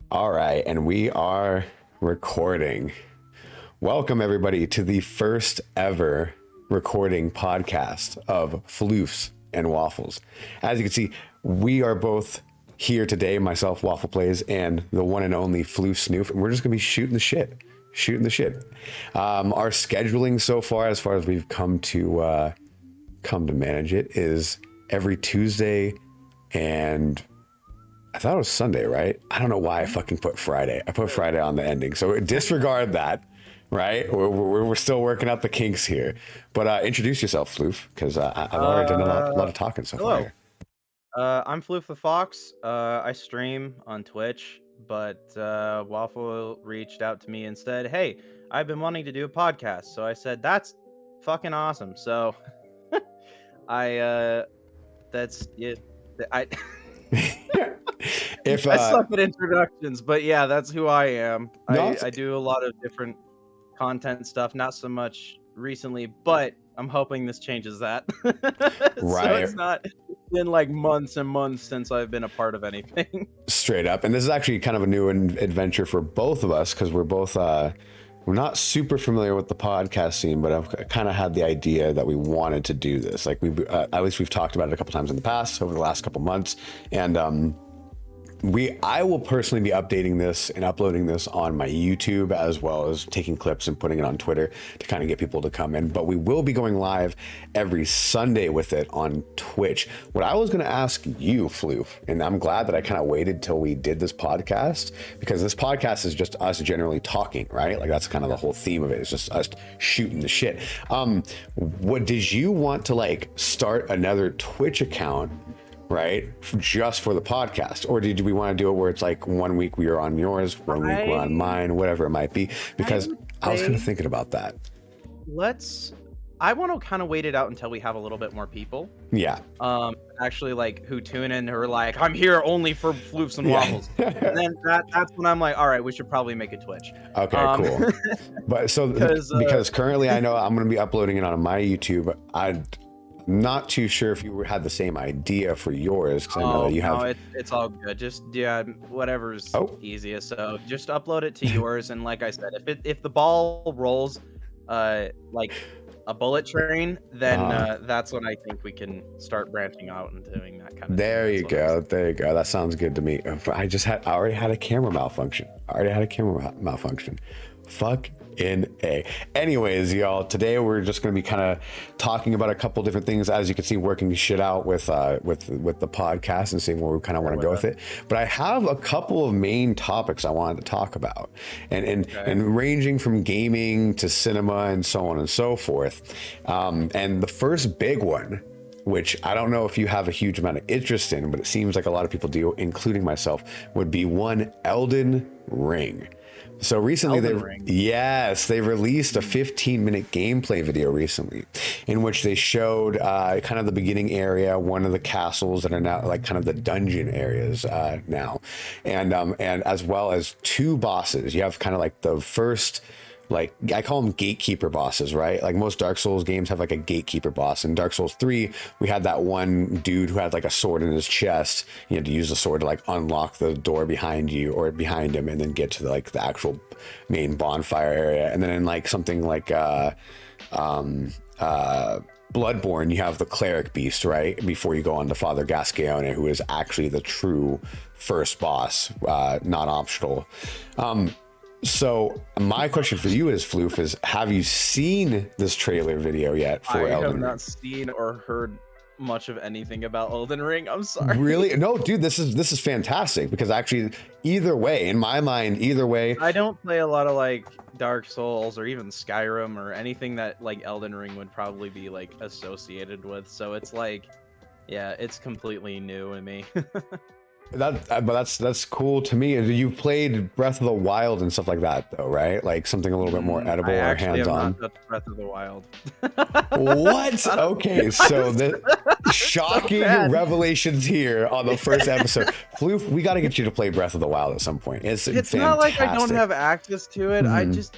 All right, and we are recording. Welcome, everybody, to the first ever recording podcast of Floofs and Waffles. As you can see, we are both here today, myself, Waffle Plays, and the one and only Floof Snoof, and we're just going to be shooting the shit. Our scheduling so far as we've come to manage it, is every Tuesday and I thought it was Sunday, right? I don't know why I fucking put Friday. I put Friday on the ending. So disregard that, right? We're still working out the kinks here. But introduce yourself, Floof, because I've already done a lot of talking so far here. I'm Floof the Fox. I stream on Twitch, but Waffle reached out to me and said, "Hey, I've been wanting to do a podcast." So I said, "That's fucking awesome." So that's it. I If I suck at introductions, but yeah, that's who I am. No, I do a lot of different content stuff, not so much recently, but I'm hoping this changes that. So Right. it's not been like months and months since I've been a part of anything. Straight up. And this is actually kind of a new adventure for both of us, because we're both we're not super familiar with the podcast scene, but I've kind of had the idea that we wanted to do this. Like at least we've talked about it a couple times in the past over the last couple months. And I will personally be updating this and uploading this on my YouTube, as well as taking clips and putting it on Twitter to kind of get people to come in. But we will be going live every Sunday with it on Twitch. What I was going to ask you, Floof, and I'm glad that I kind of waited till we did this podcast, because this podcast is just us generally talking, right? Like that's kind of the whole theme of it. It's just us shooting the shit. What did you want to like start another Twitch account, right, just for the podcast, or did we want to do it where it's like 1 week we are on yours, 1 week we're on mine, whatever it might be? Because I was kind of thinking about that. I want to kind of wait it out until we have a little bit more people. Yeah. Actually, like, who tune in, who are like, I'm here only for Floofs and Waffles. And then that's when I'm like, all right, we should probably make a Twitch. Okay, cool. But so because currently I know I'm going to be uploading it on my YouTube. I'm not too sure if you had the same idea for yours, because I know that you have. No, it's all good. Just whatever's easiest. So just upload it to yours, and like I said, if the ball rolls, like a bullet train, then that's when I think we can start branching out and doing that kind of. There you go. That sounds good to me. I already had a camera malfunction. Fuck in A. Anyways, y'all, today we're just going to be kind of talking about a couple different things, as you can see, working shit out with the podcast and seeing where we kind of want to go with it. But I have a couple of main topics I wanted to talk about, and ranging from gaming to cinema and so on and so forth. And the first big one, which I don't know if you have a huge amount of interest in, but it seems like a lot of people do, including myself, would be one Elden Ring. So recently they released a 15-minute gameplay video recently, in which they showed kind of the beginning area, one of the castles that are now like kind of the dungeon areas now, and as well as two bosses. You have kind of like the first, like, I call them gatekeeper bosses, right? Like most Dark Souls games have like a gatekeeper boss. In Dark Souls 3, we had that one dude who had like a sword in his chest. You had to use the sword to like unlock the door behind you or behind him, and then get to the actual main bonfire area. And then in like something like Bloodborne, you have the cleric beast, right? Before you go on to Father Gascoigne, who is actually the true first boss, not optional. So my question for you is, Floof, is have you seen this trailer video yet for Elden Ring? I have not seen or heard much of anything about Elden Ring. I'm sorry. Really? No, dude, this is fantastic, because actually either way, in my mind, I don't play a lot of like Dark Souls or even Skyrim or anything that like Elden Ring would probably be like associated with. So it's like, yeah, it's completely new to me. But that's cool to me. You played Breath of the Wild and stuff like that, though, right? Like something a little bit more edible or hands-on. Have not touched Breath of the Wild. What? Okay, so the shocking revelations here on the first episode. Floof, we got to get you to play Breath of the Wild at some point. It's fantastic. Not like I don't have access to it. I just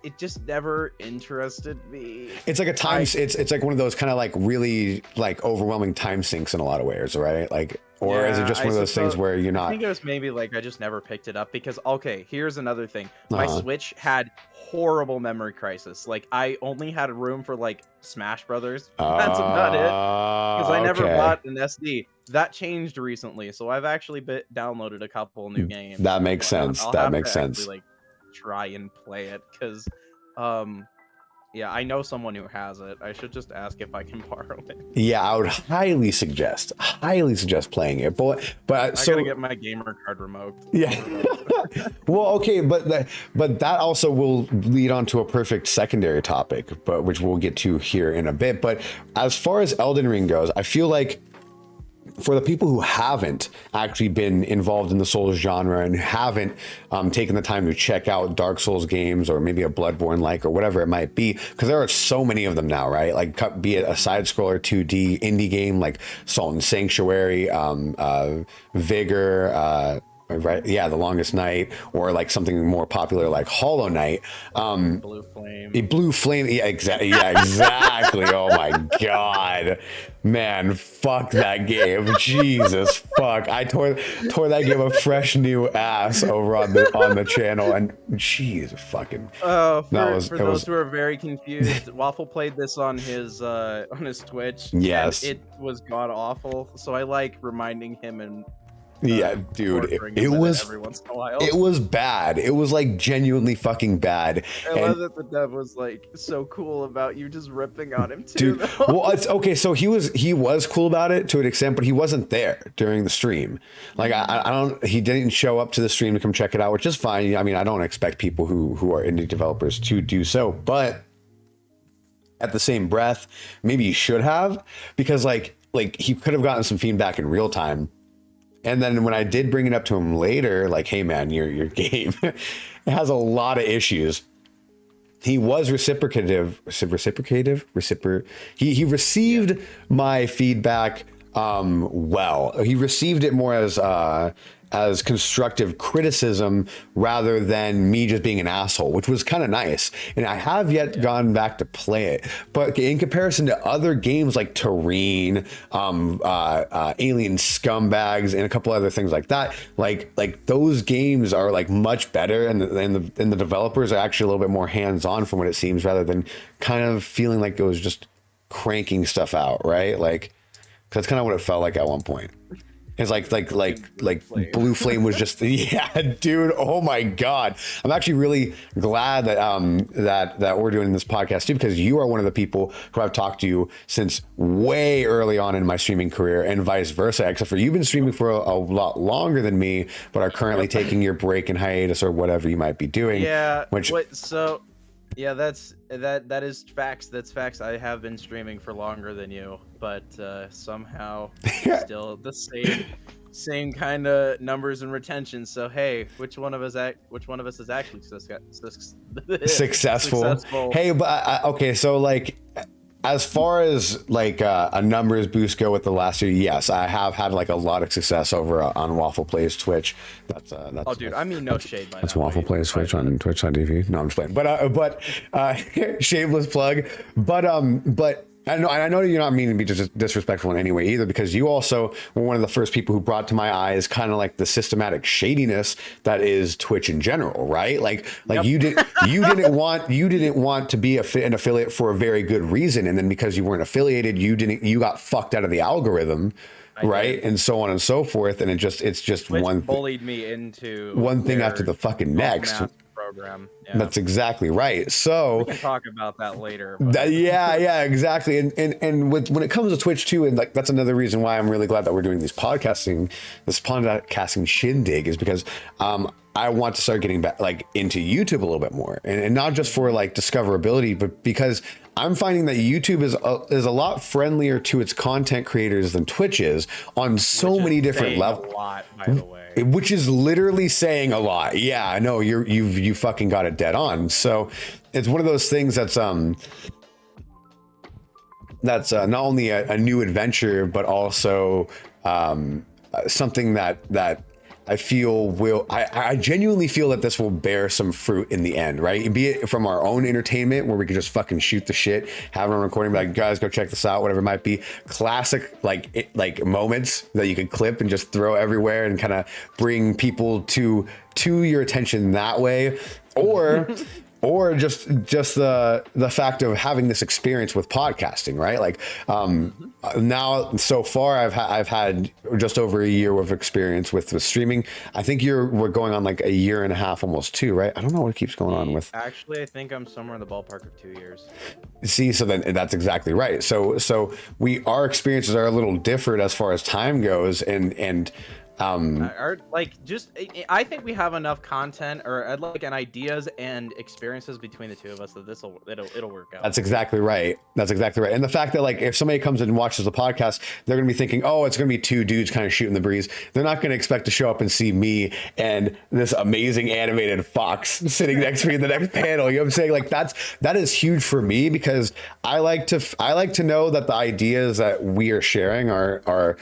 it just never interested me. It's like a time. It's like one of those kind of like really like overwhelming time sinks in a lot of ways, right? Like Or is it just one of those things where you're not? I think it was maybe like I just never picked it up because, okay, here's another thing. My Switch had horrible memory crisis. Like, I only had room for like Smash Brothers. That's about it. Because I never bought an SD. That changed recently, so I've actually downloaded a couple new games. That makes sense. That makes sense. Actually, like, try and play it because, yeah, I know someone who has it. I should just ask if I can borrow it. Yeah, I would highly suggest playing it. But I gotta get my gamer card remote. Yeah. Well, okay, but that also will lead on to a perfect secondary topic, but which we'll get to here in a bit. But as far as Elden Ring goes, I feel like for the people who haven't actually been involved in the Souls genre and haven't taken the time to check out Dark Souls games or maybe a Bloodborne like or whatever it might be, because there are so many of them now, right? Like, be it a side scroller 2D indie game like Salt and Sanctuary, Vigor, right? Yeah, The Longest Night, or like something more popular like Hollow Knight. Blue Flame. Blue Flame. Yeah, exactly. Yeah, exactly. Oh my God, man, fuck that game. Jesus, fuck. I tore that game a fresh new ass over on the channel, and jeez, fucking. For those who are very confused, Waffle played this on his Twitch. Yes, and it was god awful. So I like reminding him and. Yeah, dude, it was every once in a while. It was bad. It was like genuinely fucking bad. I love that the dev was like so cool about you just ripping on him too. Dude, well, it's okay. So he was cool about it to an extent, but he wasn't there during the stream. Like he didn't show up to the stream to come check it out, which is fine. I mean, I don't expect people who are indie developers to do so, but at the same breath, maybe you should have, because like he could have gotten some feedback in real time. And then when I did bring it up to him later, like, hey man, your game it has a lot of issues. He was reciprocative. He received my feedback well. He received it more as constructive criticism rather than me just being an asshole, which was kind of nice. And I have yet gone back to play it, but in comparison to other games like Terrain, Alien Scumbags, and a couple other things like that, like those games are like much better, and the developers are actually a little bit more hands-on from what it seems, rather than kind of feeling like it was just cranking stuff out, right? Like, that's kind of what it felt like at one point. It's like Blue Flame was just, yeah, dude. Oh my God. I'm actually really glad that we're doing this podcast too, because you are one of the people who I've talked to since way early on in my streaming career, and vice versa, except for you've been streaming for a lot longer than me, but are currently taking your break and hiatus or whatever you might be doing. Yeah. Yeah, that is facts. That's facts. I have been streaming for longer than you, but somehow still the same kind of numbers and retention. So hey, which one of us is actually successful? Hey, but okay, so like, as far as like a numbers boost go with the last year, yes, I have had like a lot of success over on Waffle Plays Twitch. That's oh, dude, I mean, no shade. That's Waffle Plays Twitch on Twitch.tv. No, I'm just playing. But shameless plug. But I know you're not meaning to be disrespectful in any way either, because you also were one of the first people who brought to my eyes kind of like the systematic shadiness that is Twitch in general, right? Like yep. you didn't want to be an affiliate for a very good reason, and then because you weren't affiliated, you got fucked out of the algorithm. Right, and so on and so forth, and it's just Twitch one bullied me into one thing after the fucking next program. Yeah. That's exactly right. So we can talk about that later. Yeah, exactly. And when it comes to Twitch too, and like that's another reason why I'm really glad that we're doing this podcasting shindig, is because I want to start getting back like into YouTube a little bit more, and not just for like discoverability, but because I'm finding that YouTube is a lot friendlier to its content creators than Twitch is on so many different levels. A lot, by the way. Which is literally saying a lot. Yeah, I know you fucking got it dead on. So it's one of those things that's not only a new adventure, but also something that I feel I genuinely feel that this will bear some fruit in the end, right? Be it from our own entertainment where we could just fucking shoot the shit, have it on recording, be like, guys, go check this out, whatever it might be. Classic like moments that you could clip and just throw everywhere and kind of bring people to your attention that way, or just the fact of having this experience with podcasting, right? Like now so far I've had just over a year of experience with streaming. I think we're going on like a year and a half, almost 2, right? I don't know what keeps going on with. Actually, I think I'm somewhere in the ballpark of 2 years. See, so then that's exactly right. So our experiences are a little different as far as time goes, and I think we have enough content or and ideas and experiences between the two of us that it'll work out. That's exactly right. And the fact that like if somebody comes in and watches the podcast, they're gonna be thinking, oh, it's gonna be 2 dudes kind of shooting the breeze. They're not gonna expect to show up and see me and this amazing animated fox sitting next to me in the next panel. You know what I'm saying? Like that is huge for me, because I like to know that the ideas that we are sharing are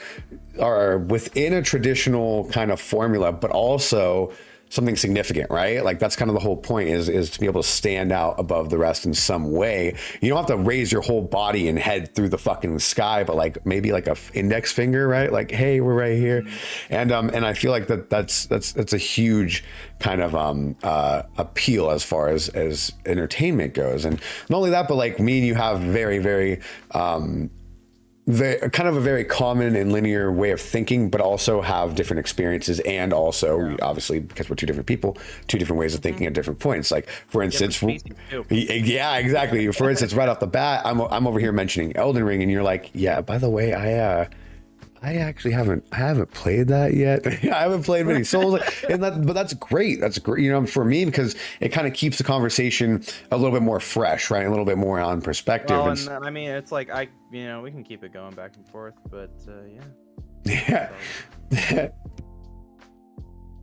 within a traditional kind of formula, but also something significant, right? Like that's kind of the whole point is to be able to stand out above the rest in some way. You don't have to raise your whole body and head through the fucking sky, but like maybe like a index finger, right? Like, hey, we're right here. And I feel like that's a huge kind of appeal as far as entertainment goes. And not only that, but like me and you have very, very kind of a very common and linear way of thinking, but also have different experiences, and also obviously because we're 2 different people, 2 different ways of thinking at different points. Like for instance, yeah, exactly. For instance, right off the bat, I'm over here mentioning Elden Ring, and you're like, yeah, by the way, I actually haven't played that yet. I haven't played many Souls, but that's great. That's great, you know, for me, because it kind of keeps the conversation a little bit more fresh, right? A little bit more on perspective. Well, and I mean, it's like we can keep it going back and forth, but yeah. Yeah.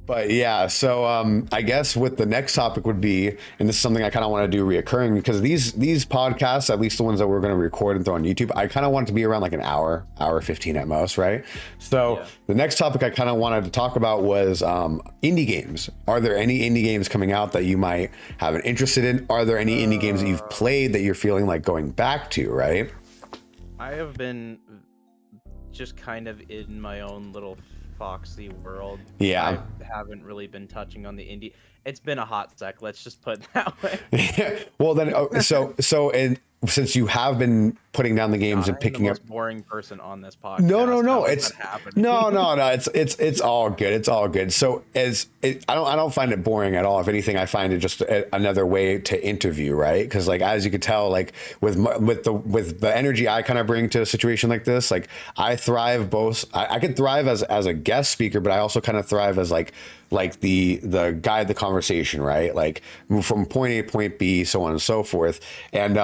But yeah, so I guess what the next topic would be, and this is something I kind of want to do reoccurring, because these podcasts, at least the ones that we're going to record and throw on YouTube, I kind of want it to be around like an hour 15 at most, right? So the next topic I kind of wanted to talk about was indie games. Are there any indie games coming out that you might have an interest in? Are there any indie games that you've played that you're feeling like going back to, right? I have been just kind of in my own little foxy world. Yeah, I haven't really been touching on the indie. It's been a hot sec, let's just put it that way. Well then, so and since you have been putting down the games and picking up, boring person on this podcast. No, it's it's all good. It's all good. So I don't find it boring at all. If anything, I find it just another way to interview, right? Because like as you could tell, like with the energy I kind of bring to a situation like this, like I thrive both. I could thrive as a guest speaker, but I also kind of thrive as like the guide the conversation, right? Like move from point A to point B, so on and so forth. And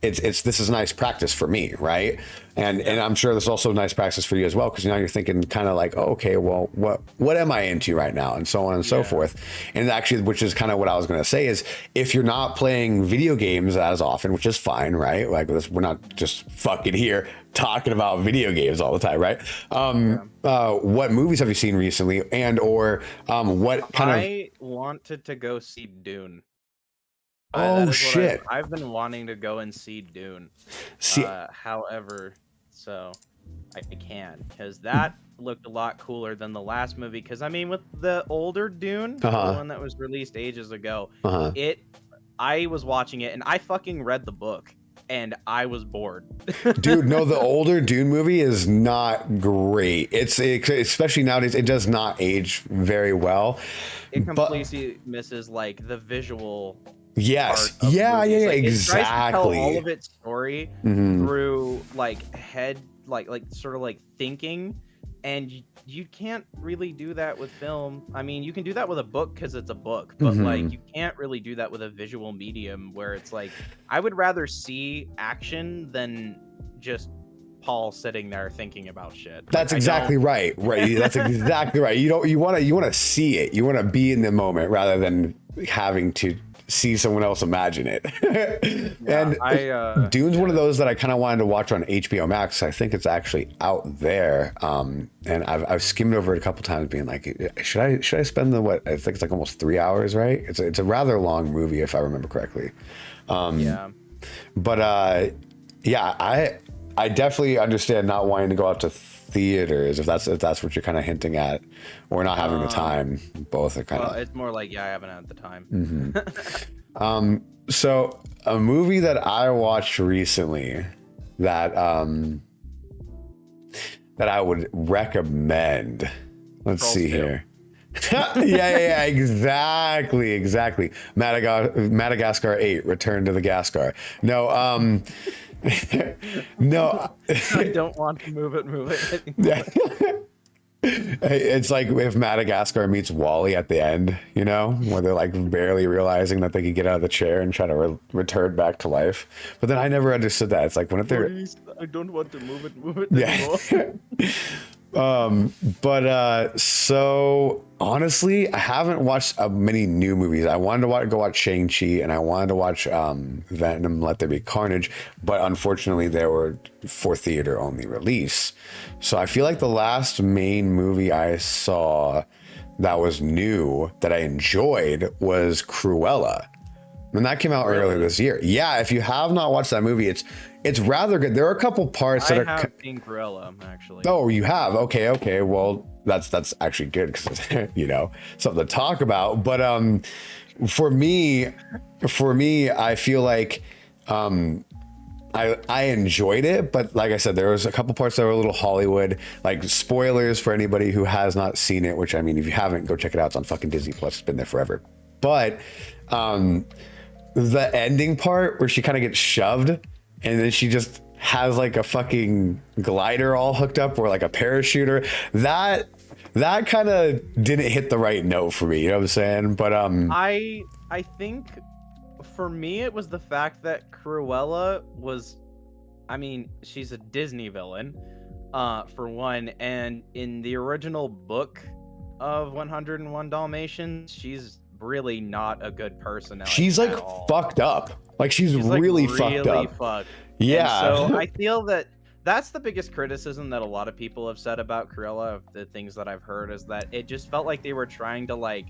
this is nice practice for me, right? And I'm sure this is also nice practice for you as well, because now you're thinking kind of like, oh, okay, well, what am I into right now, and so on and so forth. And actually, which is kind of what I was going to say, is if you're not playing video games as often, which is fine, right? Like we're not just fucking here talking about video games all the time, right? What movies have you seen recently, and or what kind of? I wanted to go see Dune. Oh shit! I've been wanting to go and see Dune. However, so I can, because that looked a lot cooler than the last movie. Because I mean, with the older Dune, the one that was released ages ago, I was watching it and I fucking read the book and I was bored. Dude, no, the older Dune movie is not great. It's especially nowadays, it does not age very well. It completely misses like the visual. Yes. Yeah, like, exactly. It tries to tell all of its story through like head, like sort of like thinking, and you can't really do that with film. I mean, you can do that with a book because it's a book, but like you can't really do that with a visual medium where it's like I would rather see action than just Paul sitting there thinking about shit. That's exactly right. Right. That's exactly right. You want to see it. You want to be in the moment rather than having to see someone else imagine it. Yeah, And Dune's one of those that I kind of wanted to watch on HBO Max. I think it's actually out there. And I've skimmed over it a couple times, being like, should I spend the what? I think it's like almost 3 hours, right? It's a rather long movie if I remember correctly. Yeah. But yeah, I definitely understand not wanting to go out to theaters if that's what you're kind of hinting at, or not having the time. Both are kind of. Well, it's more like, yeah, I haven't had the time. Mm-hmm. So a movie that I watched recently that that I would recommend. Let's see here. yeah, exactly. Madagascar 8, Return to the Gascar. No, no. I don't want to move it. Yeah. It's like if Madagascar meets Wall-E at the end, you know, where they're like barely realizing that they could get out of the chair and try to return back to life. But then I never understood that. It's like when they're, Please, I don't want to move it yeah. But so honestly, I haven't watched many new movies. I wanted to go watch Shang-Chi, and I wanted to watch Venom: Let There Be Carnage, but unfortunately they were for theater only release. So I feel like the last main movie I saw that was new that I enjoyed was Cruella. And that came out earlier this year. Yeah, if you have not watched that movie, it's rather good. There are a couple parts that are. I have seen Cruella, actually. Oh, you have? Okay. Well, that's actually good because you know, something to talk about. But for me, I feel like I enjoyed it, but like I said, there was a couple parts that were a little Hollywood. Like, spoilers for anybody who has not seen it, which I mean, if you haven't, go check it out. It's on fucking Disney Plus. It's been there forever. But the ending part where she kind of gets shoved and then she just has like a fucking glider all hooked up or like a parachuter, that kind of didn't hit the right note for me, you know what I'm saying? But I think for me it was the fact that Cruella was, I mean, she's a Disney villain, for one, and in the original book of 101 Dalmatians, she's really not a good person. She's like fucked up. Like she's really fucked up. Yeah. And so I feel that that's the biggest criticism that a lot of people have said about Cruella, of the things that I've heard, is that it just felt like they were trying to like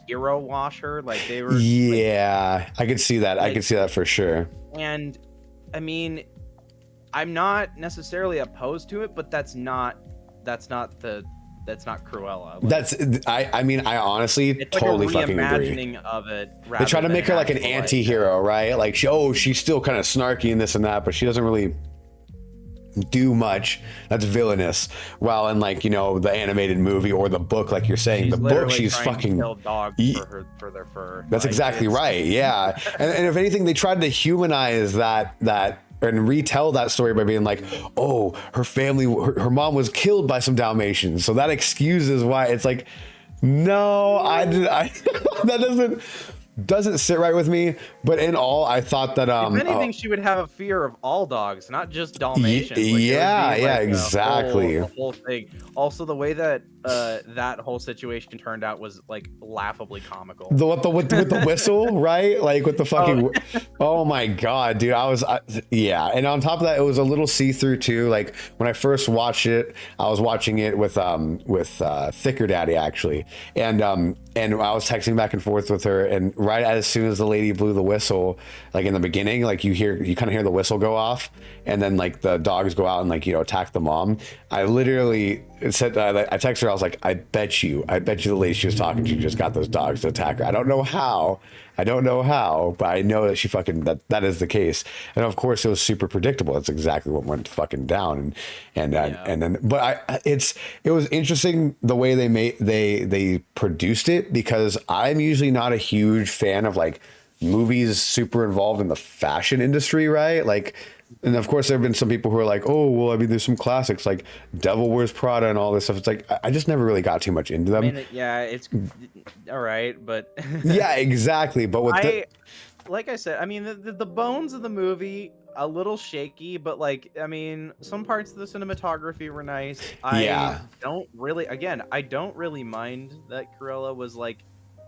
hero wash her. Like they were. Yeah, I could see that. I could see that for sure. And I mean, I'm not necessarily opposed to it, but that's not Cruella. Like, I mean, I honestly totally like fucking agree. Reimagining of it. They try to make her like an anti-hero, right? Like, she's still kind of snarky and this and that, but she doesn't really do much. That's villainous. While in, like, you know, the animated movie or the book, like you're saying, the book, she's fucking kill dogs for their fur. That's like, exactly right. Yeah, and if anything, they tried to humanize that and retell that story by being like, oh, her family, her mom was killed by some Dalmatians, so that excuses why. It's like, no, I that doesn't sit right with me. But in all, I thought that if anything, she would have a fear of all dogs, not just Dalmatians. Like, yeah, exactly. The whole thing. Also, the way that that whole situation turned out was like laughably comical. With the whistle, right? Like with the fucking. Oh my god, dude! Yeah, and on top of that, it was a little see-through too. Like when I first watched it, I was watching it with Thicker Daddy actually, and I was texting back and forth with her, and right as soon as the lady blew the whistle, like in the beginning, like you kind of hear the whistle go off, and then like the dogs go out and like, you know, attack the mom. I literally said, I texted her, I was like, I bet you the lady she was talking to just got those dogs to attack her. I don't know how, but I know that she fucking that is the case. And of course it was super predictable. That's exactly what went fucking down. And then but it was interesting the way they produced it, because I'm usually not a huge fan of like movies super involved in the fashion industry, right? Like, and of course there have been some people who are like, oh, well, I mean, there's some classics like Devil Wears Prada and all this stuff. It's like, I just never really got too much into them. I mean, yeah, it's all right, but yeah, exactly. But like I said, I mean, the bones of the movie a little shaky, but like, I mean, some parts of the cinematography were nice. I don't really mind that Cruella was like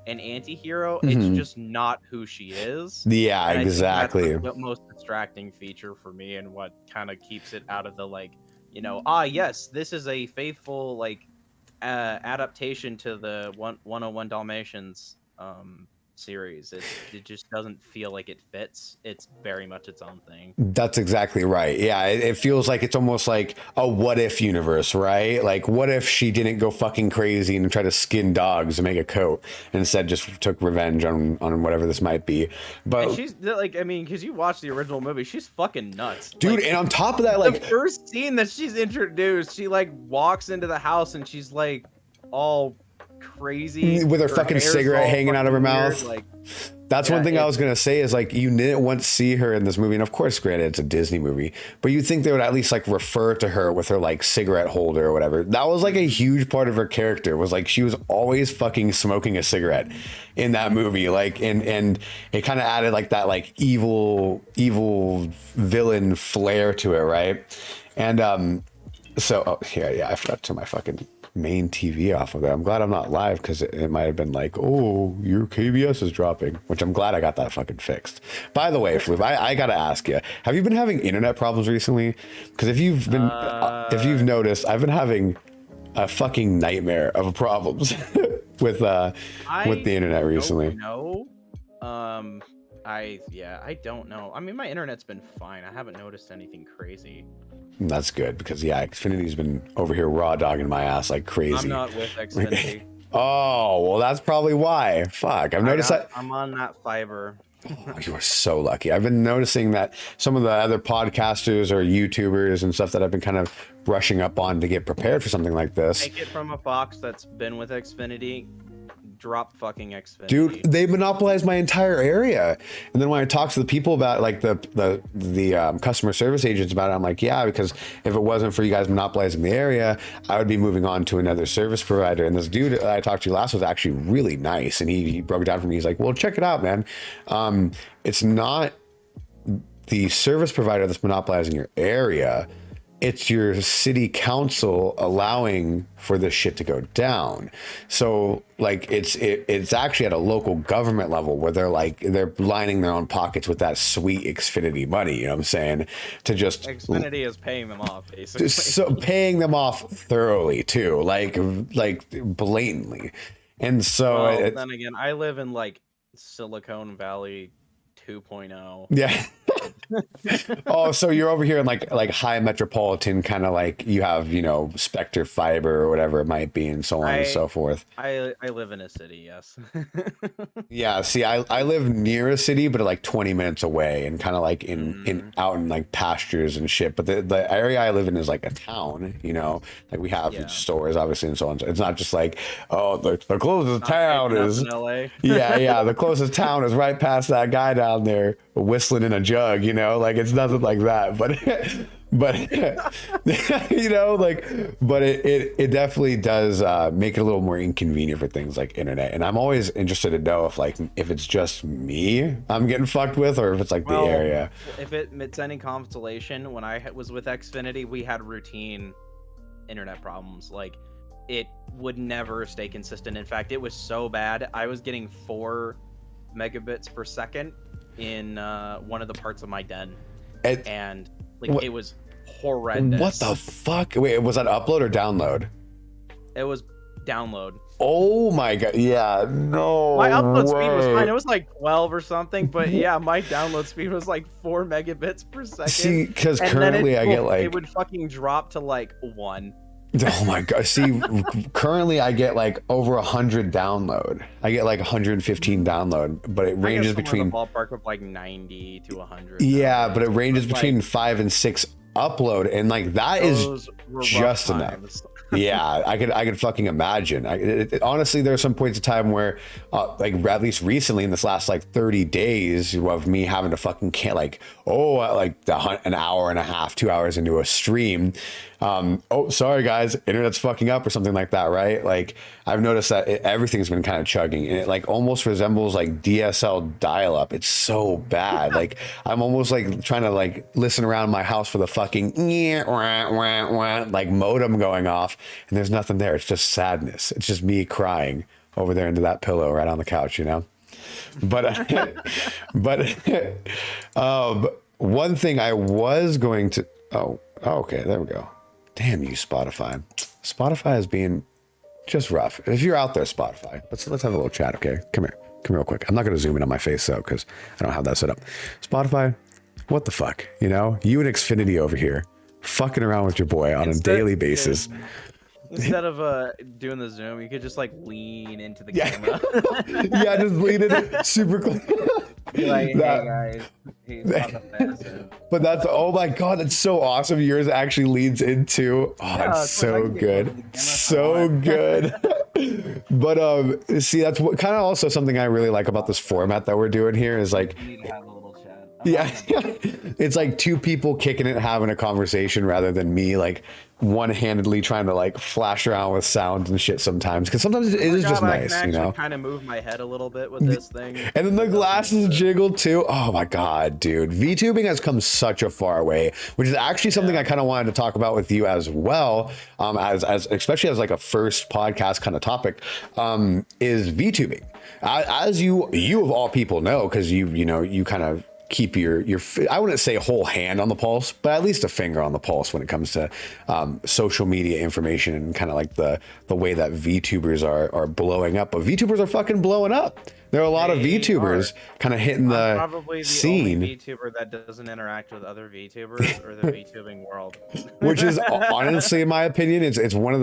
an anti-hero. It's just not who she is. Yeah, and exactly. I think that's the most distracting feature for me, and what kind of keeps it out of the like, yes, this is a faithful like adaptation to the 101 Dalmatians series. It just doesn't feel like it fits. It's very much its own thing. That's exactly right. Yeah, it feels like it's almost like a what if universe, right? Like, what if she didn't go fucking crazy and try to skin dogs to make a coat, and instead just took revenge on whatever this might be. But and she's like, I mean, because you watch the original movie, she's fucking nuts, dude. Like, and on top of that, like the first scene that she's introduced, she like walks into the house and she's like all crazy with her fucking cigarette hanging out of her mouth. Like, that's one thing I was gonna say is like you didn't once see her in this movie, and of course, granted, it's a Disney movie, but you'd think they would at least like refer to her with her like cigarette holder or whatever. That was like a huge part of her character, was like she was always fucking smoking a cigarette in that movie, like and it kind of added like that like evil villain flair to it, right? And so I forgot to turn my fucking main TV off of there. I'm glad I'm not live, because it might have been like, oh, your KBS is dropping, which I'm glad I got that fucking fixed. By the way, Floof, I gotta ask you, have you been having internet problems recently? Because if you've noticed, I've been having a fucking nightmare of problems with the internet recently. No. I don't know. I mean, my internet's been fine. I haven't noticed anything crazy. That's good, because Xfinity's been over here raw dogging my ass like crazy. I'm not with Xfinity. Oh, well, that's probably why. Fuck, I've noticed that. I'm on that fiber. Oh, you are so lucky. I've been noticing that some of the other podcasters or YouTubers and stuff that I've been kind of brushing up on to get prepared for something like this. Take it from a fox that's been with Xfinity. Drop fucking Xfinity. Dude, they monopolize my entire area. And then when I talk to the people about like the customer service agents about it, I'm like, yeah, because if it wasn't for you guys monopolizing the area, I would be moving on to another service provider. And this dude I talked to last was actually really nice, and he broke it down for me. He's like, well, check it out, man. It's not the service provider that's monopolizing your area. It's your city council allowing for this shit to go down. So like it's actually at a local government level where they're lining their own pockets with that sweet Xfinity money, you know what I'm saying? To just Xfinity is paying them off, basically. So paying them off thoroughly too, like blatantly. And so then again, I live in like Silicon Valley 2.0. Yeah. Oh, so you're over here in like high metropolitan, kind of like you have, Spectre fiber or whatever it might be, and so on and so forth. I live in a city, yes. Yeah, see, I live near a city, but like 20 minutes away, and kind of like in out in like pastures and shit. But the area I live in is like a town, like we have stores obviously and so on. So it's not just like, oh, the closest town is LA. yeah, the closest town is right past that guy down there whistling in a jug, like it's nothing like that, but it definitely does make it a little more inconvenient for things like internet. And I'm always interested to know if it's just me I'm getting fucked with, or if it's like the area. If it's any consolation, when I was with Xfinity, we had routine internet problems. Like, it would never stay consistent. In fact, it was so bad, I was getting 4 megabits per second in one of the parts of my den, and it was horrendous. What the fuck? Wait, was that upload or download? It was download. Oh my god! Yeah, no. My upload speed was fine. It was like 12 or something, but yeah, my download speed was like 4 megabits per second. See, because currently I get like it would fucking drop to like 1. Oh my god! See, currently I get like over 100 download. I get like 115 download, but it ranges between the ballpark of like 90 to 100. Yeah, but it ranges between 5 and 6 upload, and like that is just enough. Yeah, I could fucking imagine. Honestly, there are some points of time where, like at least recently in this last like 30 days of me having to fucking an hour and a half, 2 hours into a stream. Oh, sorry guys, internet's fucking up or something like that, right? Like I've noticed that everything's been kind of chugging, and it like almost resembles like DSL dial-up. It's so bad. Like I'm almost like trying to like listen around my house for the fucking like modem going off, and there's nothing there. It's just sadness. It's just me crying over there into that pillow right on the couch, you know? But, one thing I was going to, okay, there we go. Damn you, Spotify. Spotify is being just rough. If you're out there, Spotify, let's have a little chat, okay? Come here real quick. I'm not going to zoom in on my face though, because I don't have that set up. Spotify, what the fuck? You know, you and Xfinity over here fucking around with your boy on a daily basis. Instead of doing the zoom, you could just like lean into the camera. Yeah, just lean in super close. Like, hey guys, he's on the fence. But that's, oh my god, that's so awesome. Yours actually leads into, it's so good, so good. But see, that's what kind of also something I really like about this format that we're doing here is like, we need to have a little chat. it's like two people kicking it, having a conversation rather than me like one-handedly trying to like flash around with sound and shit sometimes, because sometimes it is just nice, you know. Kind of move my head a little bit with this thing, and then the glasses jiggle too. Oh my god, dude, VTubing has come such a far way, which is actually something I kind of wanted to talk about with you as well, as especially as like a first podcast kind of topic, is VTubing. As you of all people know, because you kind of keep your I wouldn't say whole hand on the pulse, but at least a finger on the pulse when it comes to social media information and kind of like the way that VTubers are blowing up. But VTubers are fucking blowing up. There are a lot of VTubers kind of hitting the probably the scene. Only VTuber that doesn't interact with other VTubers or the VTubing world. Which is honestly, in my opinion, it's one of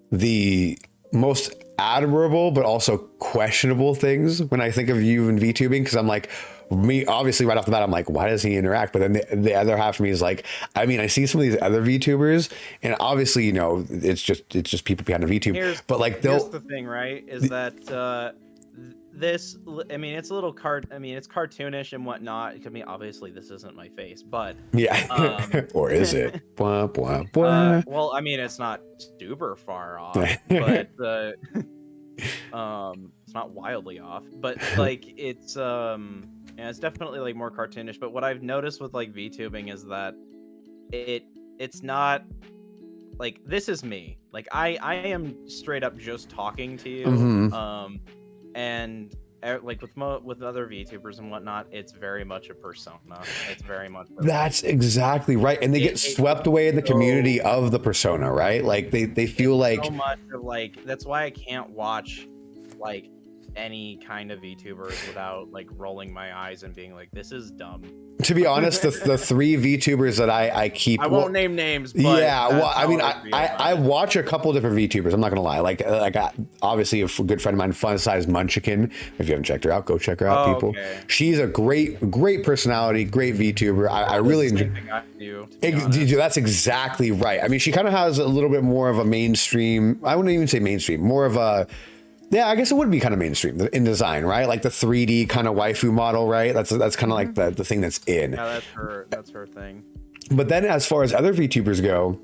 the most admirable but also questionable things when I think of you and VTubing, because I'm like, me obviously right off the bat I'm like, why does he interact? But then the other half of me is like, I mean, I see some of these other VTubers and obviously, you know, it's just people behind a VTube. But like here's the thing, right, is that this, I mean, it's a little it's cartoonish and whatnot. I mean, obviously this isn't my face, but yeah. Or is it? Blah, blah, blah. Well, I mean, it's not super far off, but it's not wildly off, but like it's it's definitely like more cartoonish. But what I've noticed with like VTubing is that it's not like, this is me. Like I am straight up just talking to you. Mm-hmm. And like with other VTubers and whatnot, it's very much a persona. It's very much that's exactly right, and they get swept away in the community of the persona, right? Like they feel like so much of like, that's why I can't watch like any kind of VTubers without like rolling my eyes and being like, this is dumb. To be honest, the three VTubers that I keep, I won't name names, but yeah, well, I mean, I watch a couple different VTubers. I'm not gonna lie, like obviously a good friend of mine, Fun Size Munchkin. If you haven't checked her out, go check her out, people. Okay. She's a great personality, great VTuber. I really enjoy. That's exactly right. I mean, she kind of has a little bit more of a mainstream. I wouldn't even say mainstream, more of a. Yeah, I guess it would be kind of mainstream in design, right? Like the 3D kind of waifu model, right? That's kind of like the thing that's in. Yeah, that's her thing. But then as far as other VTubers go,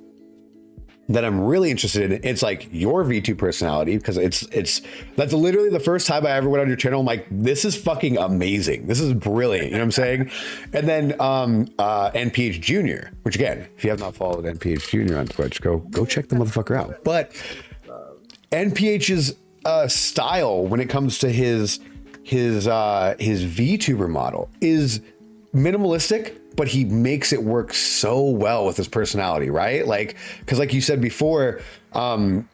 that I'm really interested in, it's like your VTube personality, because that's literally the first time I ever went on your channel. I'm like, this is fucking amazing. This is brilliant. You know what I'm saying? And then NPH Junior, which again, if you have not followed NPH Junior on Twitch, go check the motherfucker out. But NPH's style when it comes to his VTuber model is minimalistic, but he makes it work so well with his personality, right? Like, because like you said before, when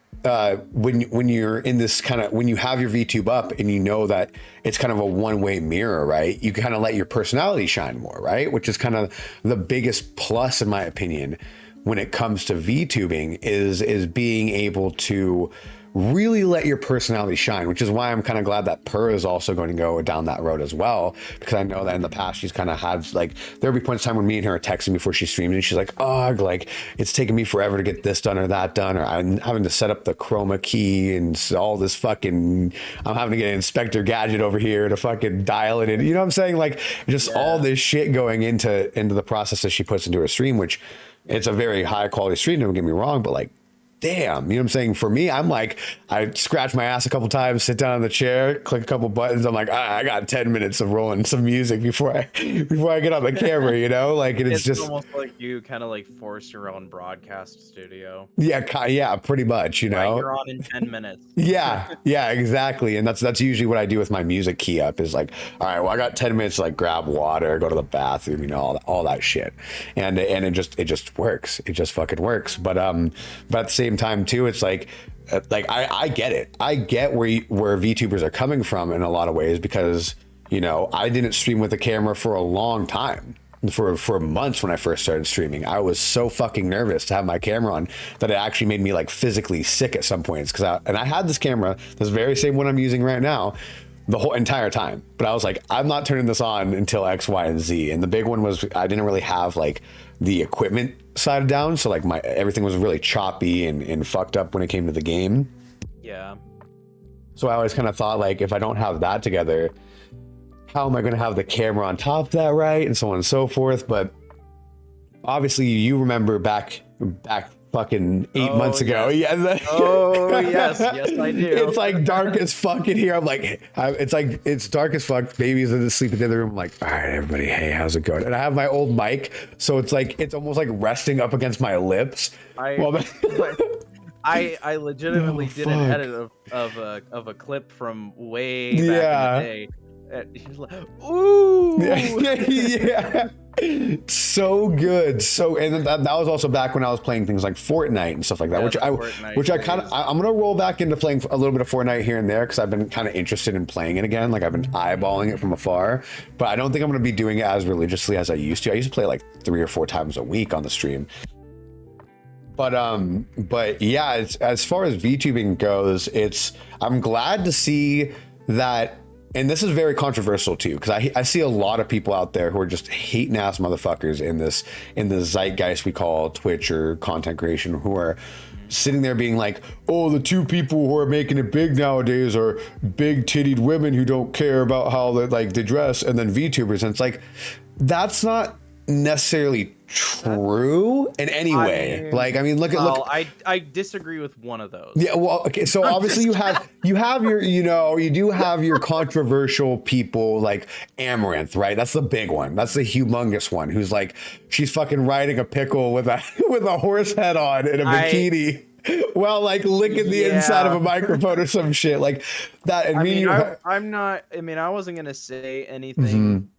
you're in this kind of, when you have your VTube up and you know that it's kind of a one-way mirror, right? You kind of let your personality shine more, right? Which is kind of the biggest plus, in my opinion, when it comes to VTubing, is being able to really let your personality shine, which is why I'm kind of glad that Purr is also going to go down that road as well, because I know that in the past she's kind of had, like, there'll be points in time when me and her are texting before she streams and she's like, oh, like, it's taking me forever to get this done or that done, or I'm having to set up the chroma key and all this fucking, I'm having to get an Inspector Gadget over here to fucking dial it in, you know what I'm saying? Like, just all this shit going into the process that she puts into her stream, which it's a very high quality stream, don't get me wrong, but like, damn, you know what I'm saying? For me, I'm like, I scratch my ass a couple times, sit down on the chair, click a couple buttons. I'm like, I got 10 minutes of rolling some music before I get on the camera, you know? Like, it's just almost like you kind of like force your own broadcast studio. Yeah, pretty much, you know? You're on in 10 minutes. Yeah, exactly. And that's usually what I do with my music key up is like, all right, well, I got 10 minutes to like grab water, go to the bathroom, you know, all that shit. And it just works. It just fucking works. But at the same time too, it's like I get it. I get where VTubers are coming from in a lot of ways, because, you know, I didn't stream with a camera for a long time. For months when I first started streaming, I was so fucking nervous to have my camera on that it actually made me like physically sick at some points. I had this camera, this very same one I'm using right now, the whole entire time. But I was like, I'm not turning this on until X, Y, and Z. And the big one was I didn't really have like the equipment side down, so like everything was really choppy and fucked up when it came to the game. Yeah. So I always kind of thought like, if I don't have that together, how am I going to have the camera on top of that, right? And so on and so forth. But obviously you remember back fucking 8 months ago. Yes. Yeah. Yes, I do. It's like dark as fuck in here. I'm like, it's dark as fuck. Baby's asleep in the other room. I'm like, all right, everybody, hey, how's it going? And I have my old mic, so it's like, it's almost like resting up against my lips. I legitimately did an edit of a clip from way back in the day. He's like, ooh, yeah, so good. And that was also back when I was playing things like Fortnite and stuff like that, which I kind of, I'm gonna roll back into playing a little bit of Fortnite here and there, because I've been kind of interested in playing it again. Like, I've been eyeballing it from afar, but I don't think I'm gonna be doing it as religiously as I used to. I used to play like 3 or 4 times a week on the stream. But yeah, as far as VTubing goes, I'm glad to see that. And this is very controversial too, because I see a lot of people out there who are just hating ass motherfuckers in the zeitgeist we call Twitch or content creation, who are sitting there being like, oh, the 2 people who are making it big nowadays are big tittied women who don't care about how they dress, and then VTubers. And it's like, that's not necessarily true in any way. I mean, look. I disagree with one of those. Yeah, well, okay, so obviously you have your, you know, you do have your controversial people like Amaranth, right? That's the big one. That's the humongous one, who's like, she's fucking riding a pickle with a horse head on in a bikini while like licking the inside of a microphone or some shit like that. And I wasn't gonna say anything.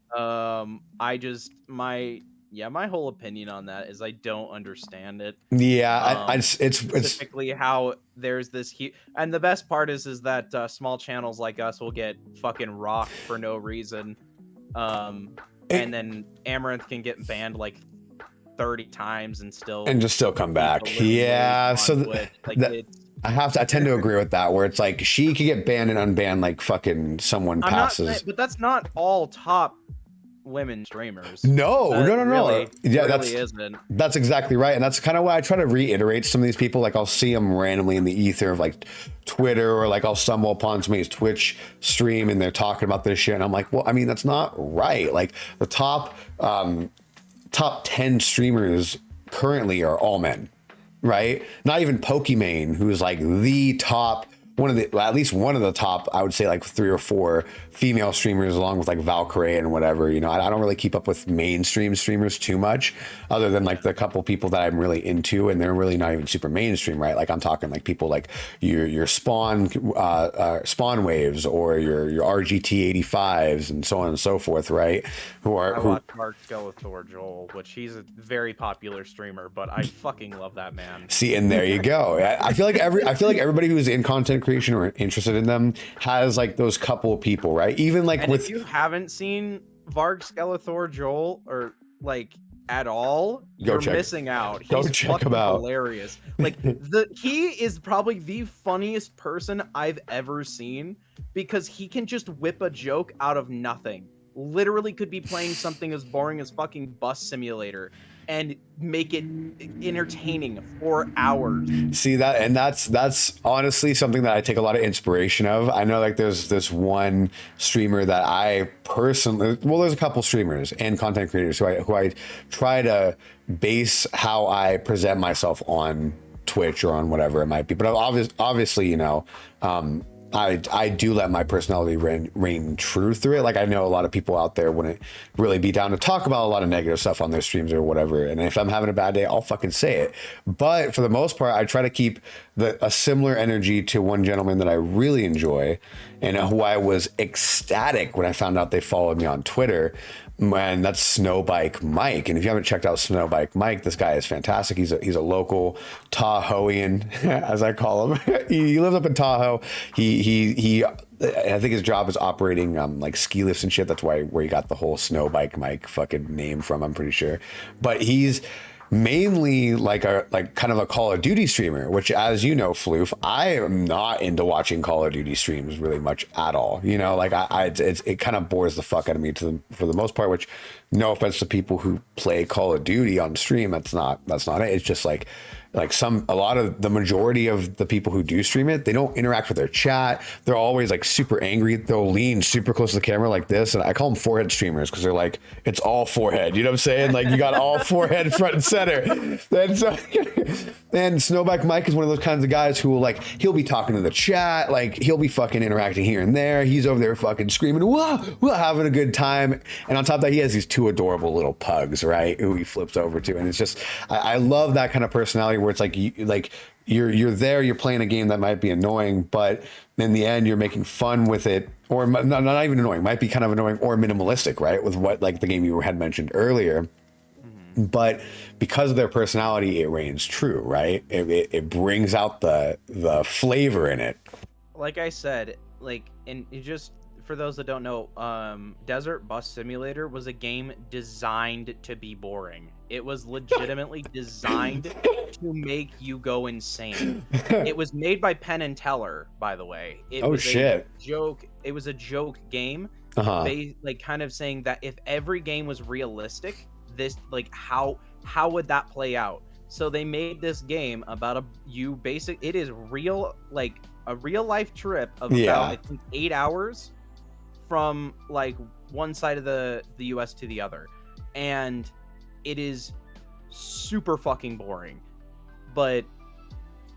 My whole opinion on that is I don't understand it. Yeah, it's specifically how there's this and the best part is that small channels like us will get fucking rocked for no reason, and then Amaranth can get banned like 30 times and still come back. Yeah, so I tend to agree with that, where it's like she could get banned and unbanned like fucking someone passes. But that's not all top women streamers. No. Really, yeah, isn't. That's exactly right. And that's kind of why I try to reiterate some of these people. Like, I'll see them randomly in the ether of like Twitter, or like I'll stumble upon somebody's Twitch stream and they're talking about this shit, and I'm like, well, I mean, that's not right. Like, the top 10 streamers currently are all men, right? Not even Pokimane, who's like the top, at least one of the top, I would say like 3 or 4 female streamers, along with like Valkyrie and whatever. You know, I don't really keep up with mainstream streamers too much, other than like the couple people that I'm really into, and they're really not even super mainstream, right? Like, I'm talking like people like your Spawn Waves, or your RGT 85s, and so on and so forth, right? I watch Mark Skeletor Joel, which he's a very popular streamer, but I fucking love that man. See, and there you go. I feel like everybody who's in content creation or interested in them has like those couple of people, right? Even like, and if you haven't seen Varg Skeletor Joel, or like at all, you're missing out. He's check him out. Hilarious. Like, he is probably the funniest person I've ever seen, because he can just whip a joke out of nothing. Literally could be playing something as boring as fucking Bus Simulator and make it entertaining for hours. See that, and that's honestly something that I take a lot of inspiration of. I know like there's this one streamer that I personally, well, there's a couple streamers and content creators who I try to base how I present myself on Twitch or on whatever it might be. But obviously, you know, I do let my personality reign true through it. Like, I know a lot of people out there wouldn't really be down to talk about a lot of negative stuff on their streams or whatever. And if I'm having a bad day, I'll fucking say it. But for the most part, I try to keep a similar energy to one gentleman that I really enjoy and who I was ecstatic when I found out they followed me on Twitter. And that's Snowbike Mike. And if you haven't checked out Snowbike Mike, this guy is fantastic. He's a local Tahoean, as I call him. He lives up in Tahoe. He I think his job is operating like ski lifts and shit. That's where he got the whole Snowbike Mike fucking name from, I'm pretty sure. But he's mainly like kind of a Call of Duty streamer, which, as you know, Floof, I am not into watching Call of Duty streams really much at all. You know, like it kind of bores the fuck out of me for the most part, which, no offense to people who play Call of Duty on stream, that's not it. It's just like a lot of the majority of the people who do stream it, they don't interact with their chat. They're always like super angry. They'll lean super close to the camera like this. And I call them forehead streamers because they're like, it's all forehead. You know what I'm saying? Like, you got all forehead front and center. And Snowback Mike is one of those kinds of guys who will, like, he'll be talking to the chat. Like, he'll be fucking interacting here and there. He's over there fucking screaming, whoa, having a good time. And on top of that, he has these two adorable little pugs, right? Who he flips over to. And it's just, I love that kind of personality where it's like, you're there, you're playing a game that might be annoying, but in the end, you're making fun with it, or not even annoying, might be kind of annoying or minimalistic, right? With what, like the game you had mentioned earlier. Mm-hmm. But because of their personality, it reigns true, right? It brings out the flavor in it. Like I said, and it just, for those that don't know, Desert Bus Simulator was a game designed to be boring. It was legitimately designed to make you go insane. It was made by Penn and Teller, by the way. It was a joke. It was a joke game. They kind of saying that if every game was realistic, this how would that play out? So they made this game about it is real, like a real life trip of about, I think, 8 hours from like one side of the US to the other, and it is super fucking boring. But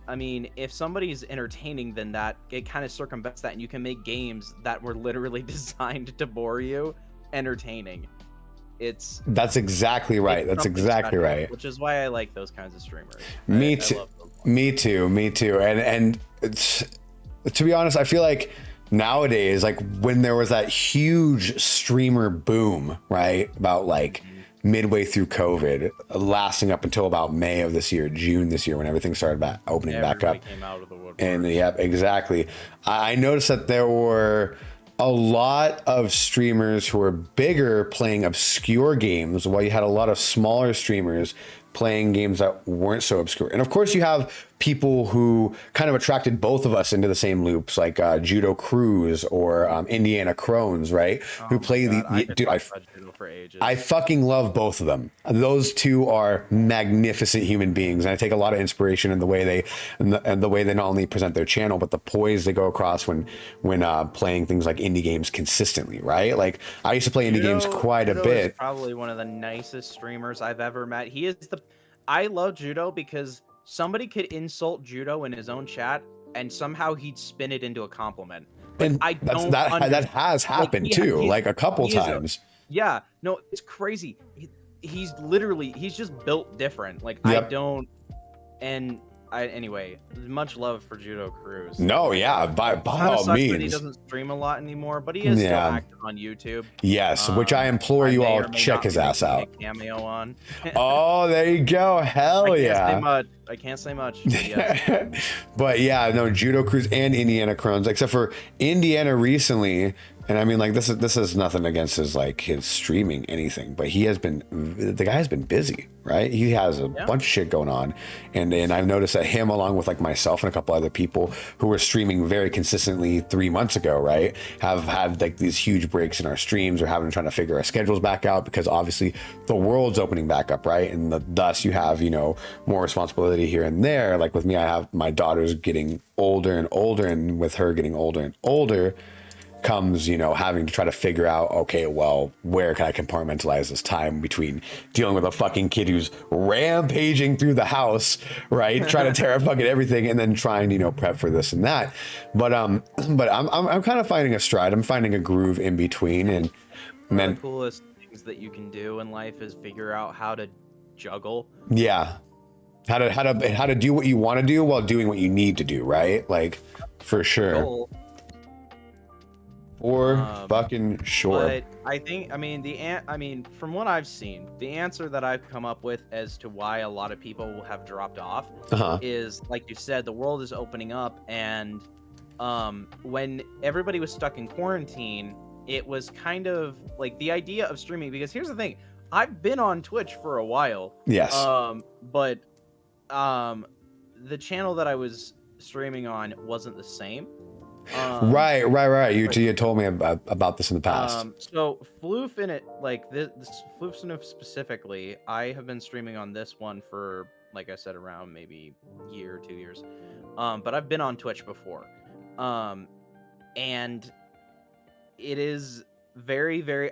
I mean, if somebody's entertaining, then that it kind of circumvents that, and you can make games that were literally designed to bore you entertaining. That's exactly right. That's exactly right. Which is why I like those kinds of streamers. Me too. Me too. And it's, to be honest, I feel like nowadays, like when there was that huge streamer boom, right, about like midway through COVID, lasting up until about May of this year, June this year, when everything started opening back up. Came out of the woodwork. And yeah, exactly. I noticed that there were a lot of streamers who were bigger playing obscure games, while you had a lot of smaller streamers playing games that weren't so obscure. And of course, you have people who kind of attracted both of us into the same loops, like Judo Cruz or Indiana Crones, right? Who play I fucking love both of them. Those two are magnificent human beings, and I take a lot of inspiration in the way they not only present their channel, but the poise they go across when playing things like indie games consistently, right? Like, I used to play indie games quite a bit. Is probably one of the nicest streamers I've ever met. I love Judo because somebody could insult Judo in his own chat, and somehow he'd spin it into a compliment. And that has happened too, like a couple times. Yeah, no, it's crazy. He's just built different. Like, yep. Anyway, much love for Judo Cruz. No, yeah, by all means. He doesn't stream a lot anymore, but he is still active on YouTube. Yes, which I implore you all to check his ass out. A cameo on. Oh, there you go. Hell yeah. I can't say much. But, yes. But yeah, no, Judo Cruz and Indiana Crones, except for Indiana recently. And I mean, like, this is nothing against his streaming anything, but the guy has been busy, right? He has a bunch of shit going on. And I've noticed that him, along with like myself and a couple other people who were streaming very consistently 3 months ago, right, have had like these huge breaks in our streams, or trying to figure our schedules back out, because obviously the world's opening back up, right? And thus you have, more responsibility here and there. Like with me, I have my daughter's getting older and older, and with her getting older and older, comes, you know, having to try to figure out, okay, well, where can I compartmentalize this time between dealing with a fucking kid who's rampaging through the house, right, trying to tear up fucking everything, and then trying to, you know, prep for this and that. But I'm kind of finding a stride. I'm finding a groove in between, and one of the coolest things that you can do in life is figure out how to juggle. Yeah, how to do what you want to do while doing what you need to do, right? Like, for sure. For fucking sure. But I think, I mean, from what I've seen, the answer that I've come up with as to why a lot of people have dropped off is, like you said, the world is opening up, and when everybody was stuck in quarantine, it was kind of like the idea of streaming. Because here's the thing, I've been on Twitch for a while. Yes. But the channel that I was streaming on wasn't the same. Right. You told me about this in the past. So Floof in it, like this Floofs in it specifically, I have been streaming on this one for, like I said, around maybe a year or 2 years. But I've been on Twitch before. And it is very, very,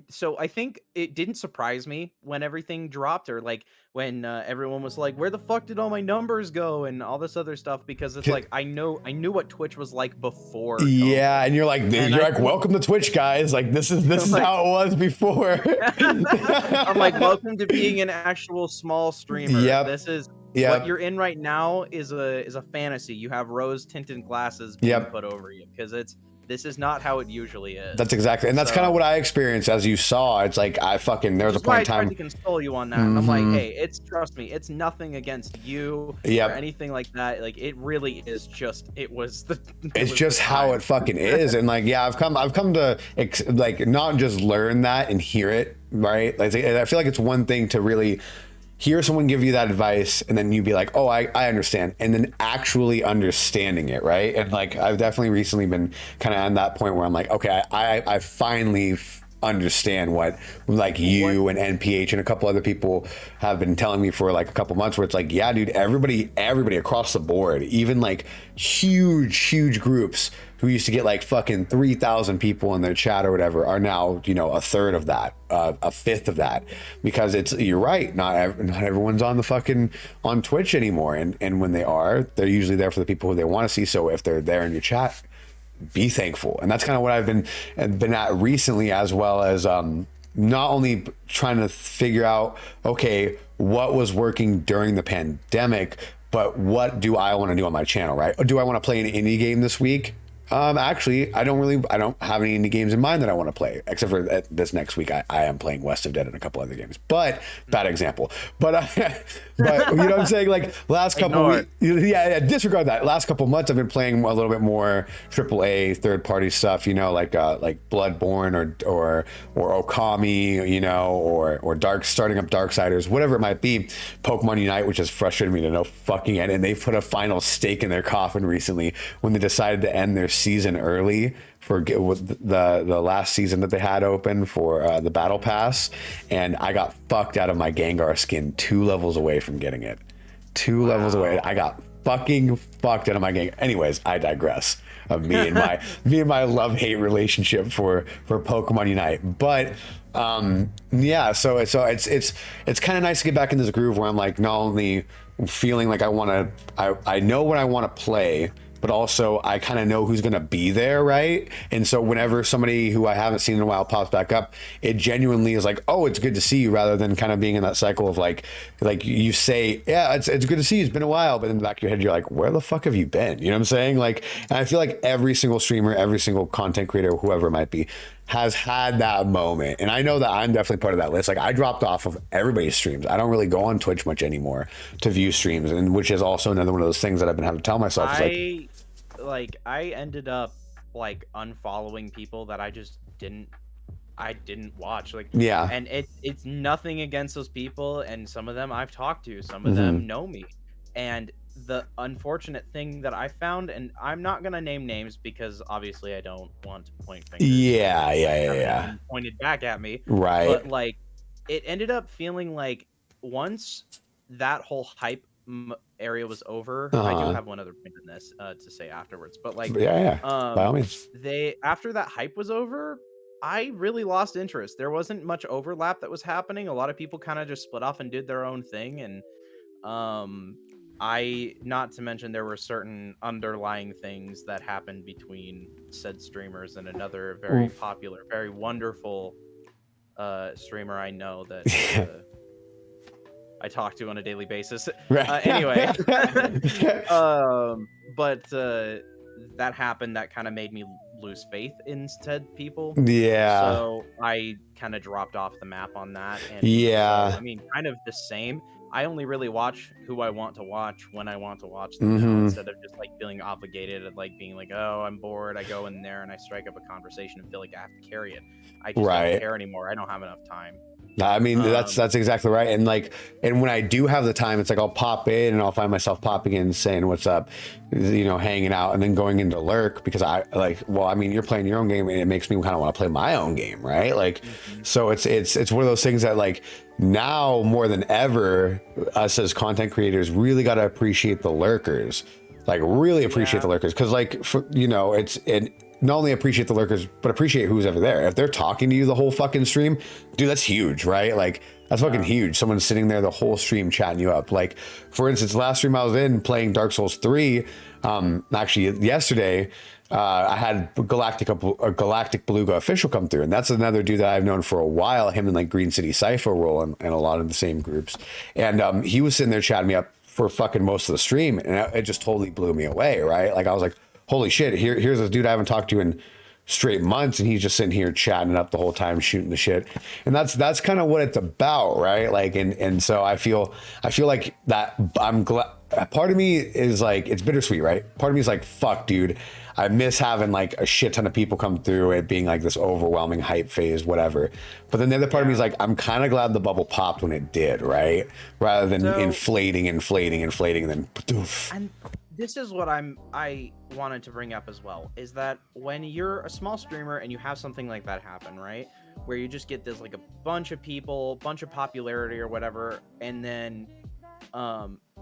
so I think it didn't surprise me when everything dropped, or like when everyone was like, where the fuck did all my numbers go and all this other stuff, because it's like I knew what Twitch was like before. Yeah, and you're like welcome to Twitch, guys. Like this is like, how it was before. I'm like, welcome to being an actual small streamer. Yep. This is what you're in right now is a fantasy. You have rose tinted glasses being put over you, because this is not how it usually is. That's exactly, and that's kind of what I experienced. As you saw, it's like there was a point in time. I tried to console you on that. I'm like, hey, trust me, it's nothing against you or anything like that. Like, it really is just, it's just how it fucking is. And like, I've come to like not just learn that and hear it, right? Like, I feel like it's one thing to really hear someone give you that advice, and then you be like, oh, I understand, and then actually understanding it, right? And like, I've definitely recently been kind of on that point where I'm like, okay, I finally understand what like you and NPH and a couple other people have been telling me for like a couple months, where it's like, yeah, dude, everybody across the board, even like huge groups who used to get like fucking 3,000 people in their chat or whatever, are now, you know, a third of that, a fifth of that, because you're right, not everyone's on the fucking on Twitch anymore, and when they are, they're usually there for the people who they want to see. So if they're there in your chat, be thankful. And that's kind of what I've been at recently, as well as not only trying to figure out, okay, what was working during the pandemic, but what do I want to do on my channel, right? Do I want to play an indie game this week? Actually, I don't have any indie games in mind that I want to play, except for this next week. I am playing West of Dead and a couple other games, but bad example. But you know what I'm saying? Like, last couple weeks, disregard that. Last couple months, I've been playing a little bit more AAA third party stuff, you know, like Bloodborne or Okami, you know, or starting up Darksiders, whatever it might be. Pokemon Unite, which has frustrated me to no fucking end, and they put a final stake in their coffin recently when they decided to end their season early for the last season that they had open for the battle pass, and I got fucked out of my Gengar skin 2 levels away from getting it. 2 levels away. I got fucking fucked out of my Gengar. Anyways, I digress. Of me and my love-hate relationship for Pokemon Unite. But so it's kind of nice to get back in this groove where I'm like, not only feeling like I know what I want to play, but also I kind of know who's going to be there, right? And so whenever somebody who I haven't seen in a while pops back up, it genuinely is like, oh, it's good to see you, rather than kind of being in that cycle of like you say, yeah, it's good to see you, it's been a while, but in the back of your head, you're like, where the fuck have you been? You know what I'm saying? Like, and I feel like every single streamer, every single content creator, whoever it might be, has had that moment. And I know that I'm definitely part of that list. Like, I dropped off of everybody's streams. I don't really go on Twitch much anymore to view streams, and which is also another one of those things that I've been having to tell myself. I ended up like unfollowing people that I didn't watch. Like, yeah, and it's nothing against those people, and some of them I've talked to, some of them know me, and the unfortunate thing that I found, and I'm not gonna name names because obviously I don't want to point fingers. Yeah. Pointed back at me, right? But like, it ended up feeling like once that whole hype area was over. I do have one other point in this to say afterwards, but like, Yeah, by all means. they after that hype was over, I really lost interest. There wasn't much overlap that was happening. A lot of people kind of just split off and did their own thing, and um, I not to mention there were certain underlying things that happened between said streamers and another very Oof. popular, very wonderful streamer I know that I talk to on a daily basis. Right. Anyway, but that happened. That kind of made me lose faith in said people. Yeah. So I kind of dropped off the map on that. And Yeah. so, I mean, kind of the same. I only really watch who I want to watch when I want to watch them now, instead of just like feeling obligated and like being like, oh, I'm bored. I go in there and I strike up a conversation and feel like I have to carry it. I just don't care anymore. I don't have enough time. I mean, that's exactly right. And like, and when I do have the time, it's like I'll pop in and I'll find myself popping in, saying what's up, you know, hanging out, and then going into lurk because I like, well, I mean, you're playing your own game and it makes me kind of want to play my own game, right? Like, so it's one of those things that like now more than ever, us as content creators really got to appreciate the lurkers, like really appreciate the lurkers, because like, for, you know, not only appreciate the lurkers, but appreciate who's ever there. If they're talking to you the whole fucking stream, dude, that's huge, right? Like, that's fucking huge. Someone's sitting there the whole stream chatting you up. Like, for instance, last stream I was in playing Dark Souls 3, actually yesterday, I had a Galactic Beluga official come through, and that's another dude that I've known for a while. Him and like Green City Cypher roll and a lot of the same groups. And he was sitting there chatting me up for fucking most of the stream, and it just totally blew me away, right? Like, I was like, holy shit, here's this dude I haven't talked to in straight months, and he's just sitting here chatting it up the whole time, shooting the shit. And that's kind of what it's about, right? Like, and so I feel like that I'm glad. Part of me is like, it's bittersweet, right? Part of me is like, fuck, dude, I miss having like a shit ton of people come through, it being like this overwhelming hype phase, whatever. But then the other part of me is like, I'm kind of glad the bubble popped when it did, right? Rather than inflating, and then poof. And this is what I wanted to bring up as well, is that when you're a small streamer and you have something like that happen, right, where you just get this like a bunch of people, bunch of popularity or whatever, and then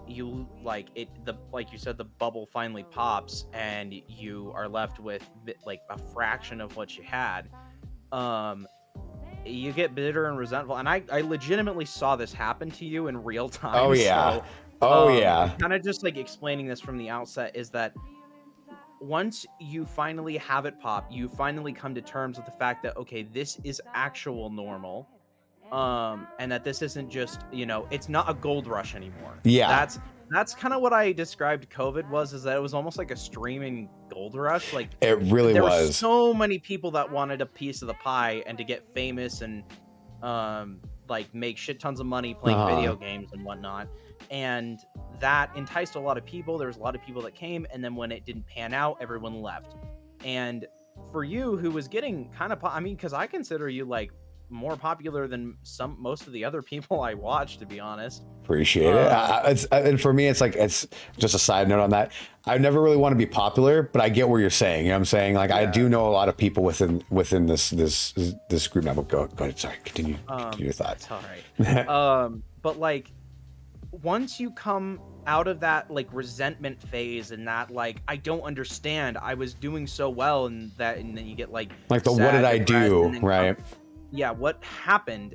you like it, the like you said, the bubble finally pops and you are left with like a fraction of what you had, you get bitter and resentful. And I legitimately saw this happen to you in real time. Oh yeah. So, kind of just like explaining this from the outset is that once you finally have it pop, you finally come to terms with the fact that, okay, this is actual normal. And that this isn't just, you know, it's not a gold rush anymore. Yeah. That's kind of what I described COVID was, is that it was almost like a streaming gold rush. Like, it really there was. were so many people that wanted a piece of the pie and to get famous and like make shit tons of money playing video games and whatnot. And that enticed a lot of people. There was a lot of people that came, and then when it didn't pan out, everyone left. And for you, who was getting kind of, I mean, because I consider you like more popular than most of the other people I watch, to be honest. Appreciate it. And for me, it's like, it's just a side note on that. I never really want to be popular, but I get where you're saying. You know what I'm saying? Like, I do know a lot of people within this group now. But go ahead. Sorry, continue your thoughts. All right. But like, once you come out of that like resentment phase and that like, I don't understand, I was doing so well, and then you get like the what did I do, right? What happened?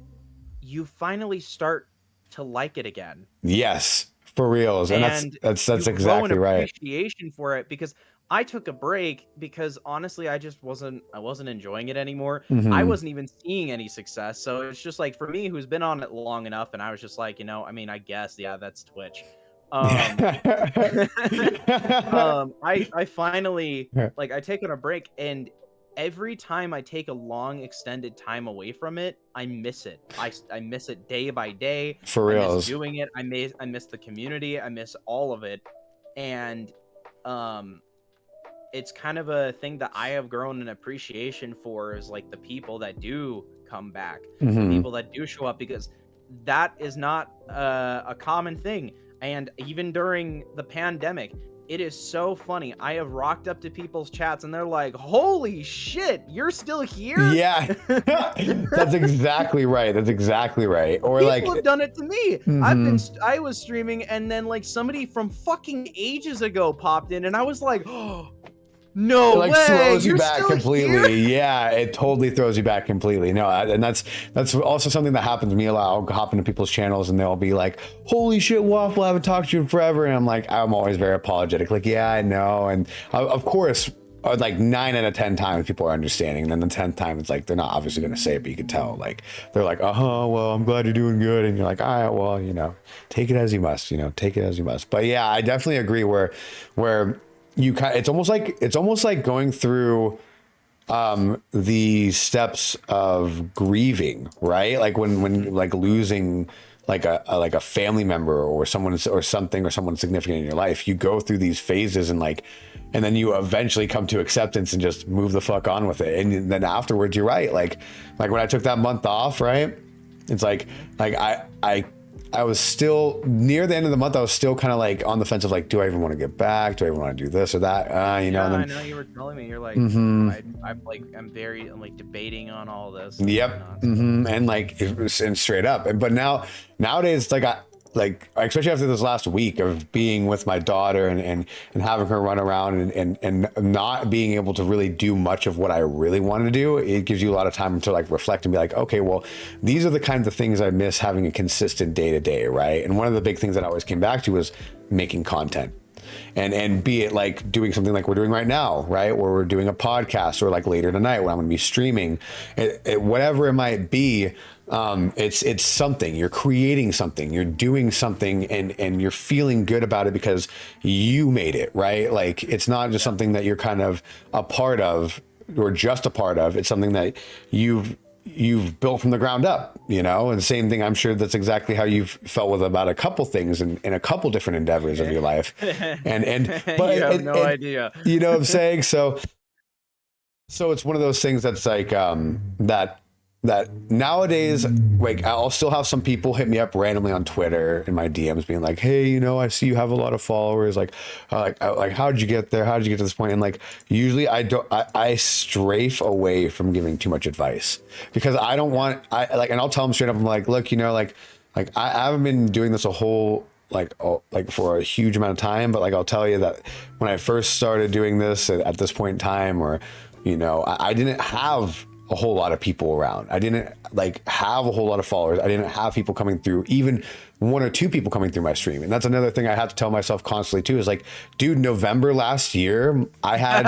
You finally start to like it again. Yes, for reals, and that's exactly right. Appreciation for it, because I took a break because honestly, I wasn't enjoying it anymore. I wasn't even seeing any success, so it's just like, for me, who's been on it long enough, and I was just like, you know, I mean, I guess that's Twitch. I finally like, I taken a break, and every time I take a long extended time away from it, I miss it. I miss it day by day. For real. I miss doing it. I miss the community. I miss all of it. And it's kind of a thing that I have grown an appreciation for, is like the people that do come back, the people that do show up, because that is not a common thing. And even during the pandemic, it is so funny. I have rocked up to people's chats and they're like, "Holy shit, you're still here?" Yeah, that's exactly right. That's exactly right. Or People like, have done it to me. mhm. I was streaming and then like somebody from fucking ages ago popped in and I was like, "Oh, It no like way, throws you you're back still here?" completely. Yeah, it totally throws you back completely. No, and that's also something that happens to me a lot. I'll hop into people's channels and they'll be like, "Holy shit, Waffle, I haven't talked to you in forever." And I'm like, I'm always very apologetic. Like, yeah, I know. And of course, like 9 out of 10 times people are understanding. And then the 10th time, it's like they're not obviously going to say it, but you can tell. Like they're like, well, I'm glad you're doing good. And you're like, all right, well, take it as you must. Take it as you must. But yeah, I definitely agree. Where you kind it's almost like going through the steps of grieving, right? Like when like losing like a family member or someone or something or someone significant in your life. You go through these phases and then you eventually come to acceptance and just move the fuck on with it. And then afterwards, you're right. Like when I took that month off, right? It's like I was still near the end of the month. I was still kind of like on the fence of like, do I even want to get back? Do I even want to do this or that? Yeah, And then, I know you were telling me. You're like, I'm like debating on all this. yep. And like, it was, and straight up. But nowadays, like especially after this last week of being with my daughter and having her run around and not being able to really do much of what I really wanted to do, it gives you a lot of time to like reflect and be like, okay, well, these are the kinds of things I miss having a consistent day to day, right? And one of the big things that I always came back to was making content. And be it like doing something like we're doing right now, right? Where we're doing a podcast, or like later tonight when I'm going to be streaming, whatever it might be. It's something. You're creating something, you're doing something, and you're feeling good about it because you made it, right? Like it's not just something that you're kind of a part of or just a part of. It's something that you've built from the ground up, and the same thing, I'm sure that's exactly how you've felt with about a couple things in a couple different endeavors of your life. But you have no idea. You know what I'm saying? So it's one of those things that's like that nowadays, like I'll still have some people hit me up randomly on Twitter in my DMs being like, hey, I see you have a lot of followers. Like how did you get there? How did you get to this point? And like, usually I strafe away from giving too much advice because I don't want, and I'll tell them straight up, I'm like, look, I haven't been doing this a whole, like for a huge amount of time, but like, I'll tell you that when I first started doing this at this point in time, or, I didn't have a whole lot of people around. I didn't like have a whole lot of followers. I didn't have people coming through, even 1 or 2 people coming through my stream. And that's another thing I have to tell myself constantly too, is like, dude, November last year, I had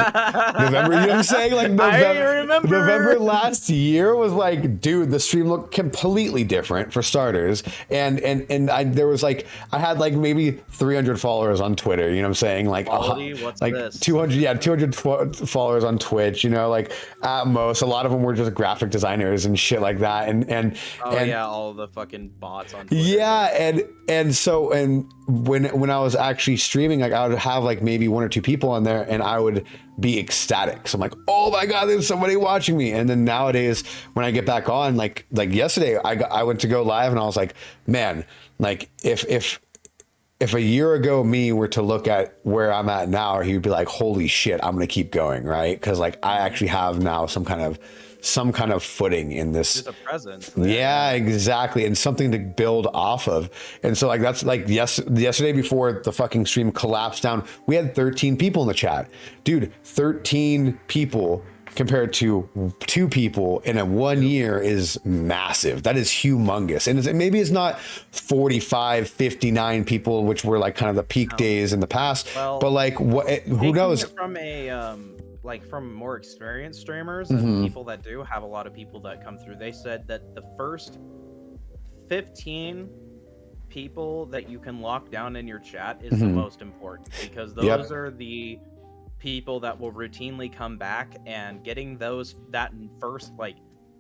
November, you know what I'm saying? Like November last year was like, dude, the stream looked completely different for starters. And there was like, I had like maybe 300 followers on Twitter, you know what I'm saying? Like, what's like this? 200 followers on Twitch, like at most. A lot of them were just graphic designers and shit like that. And all the fucking bots on Twitter. Yeah. And so when I was actually streaming, like I would have like maybe 1 or 2 people on there and I would be ecstatic. So I'm like, oh my God, there's somebody watching me. And then nowadays when I get back on, like yesterday, I went to go live and I was like, man, like if a year ago me were to look at where I'm at now, he would be like, holy shit, I'm going to keep going. Right. Cause like I actually have now some kind of footing in this. There's a presence. Yeah, exactly. And something to build off of. And so like, that's like, yesterday before the fucking stream collapsed down, we had 13 people in the chat, dude. 13 people compared to 2 people in a 1 year is massive. That is humongous. And maybe it's not 45, 59 people, which were like kind of the peak days in the past, but like who knows? From more experienced streamers and people that do have a lot of people that come through, they said that the first 15 people that you can lock down in your chat is the most important, because those are the people that will routinely come back, and getting that first like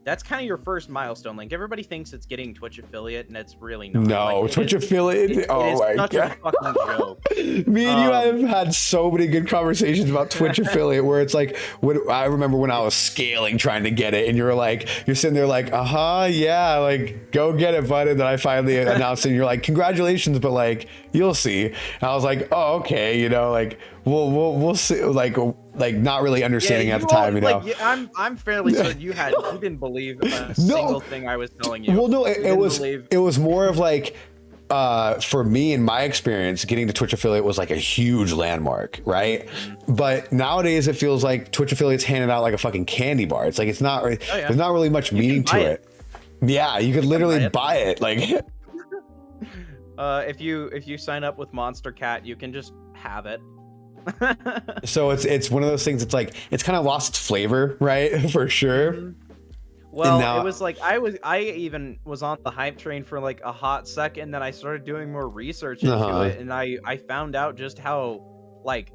that's kind of your first milestone. Like everybody thinks it's getting Twitch affiliate, and it's really not. No, like, Twitch affiliate. It Oh is my such god, a fucking joke. Me and you have had so many good conversations about Twitch affiliate, where it's like, I remember when I was scaling trying to get it, and you're sitting there like, yeah, like go get it, bud. And then I finally announced it, and you're like, congratulations, but like you'll see. And I was like, oh, okay, you know, like we'll see, like not really understanding at the time, you know. Like, I'm fairly certain you didn't believe a single thing I was telling you. Well, no, it was more of like, for me, in my experience, getting to Twitch affiliate was like a huge landmark, right? Mm-hmm. But nowadays it feels like Twitch affiliate's handed out like a fucking candy bar. It's like there's not really much meaning to it. Yeah, you could literally buy it. Like if you sign up with Monster Cat, you can just have it. So it's one of those things. It's like it's kind of lost its flavor, right? For sure. Mm-hmm. Well, now, it was like I even was on the hype train for like a hot second, then I started doing more research into it, and I found out just how like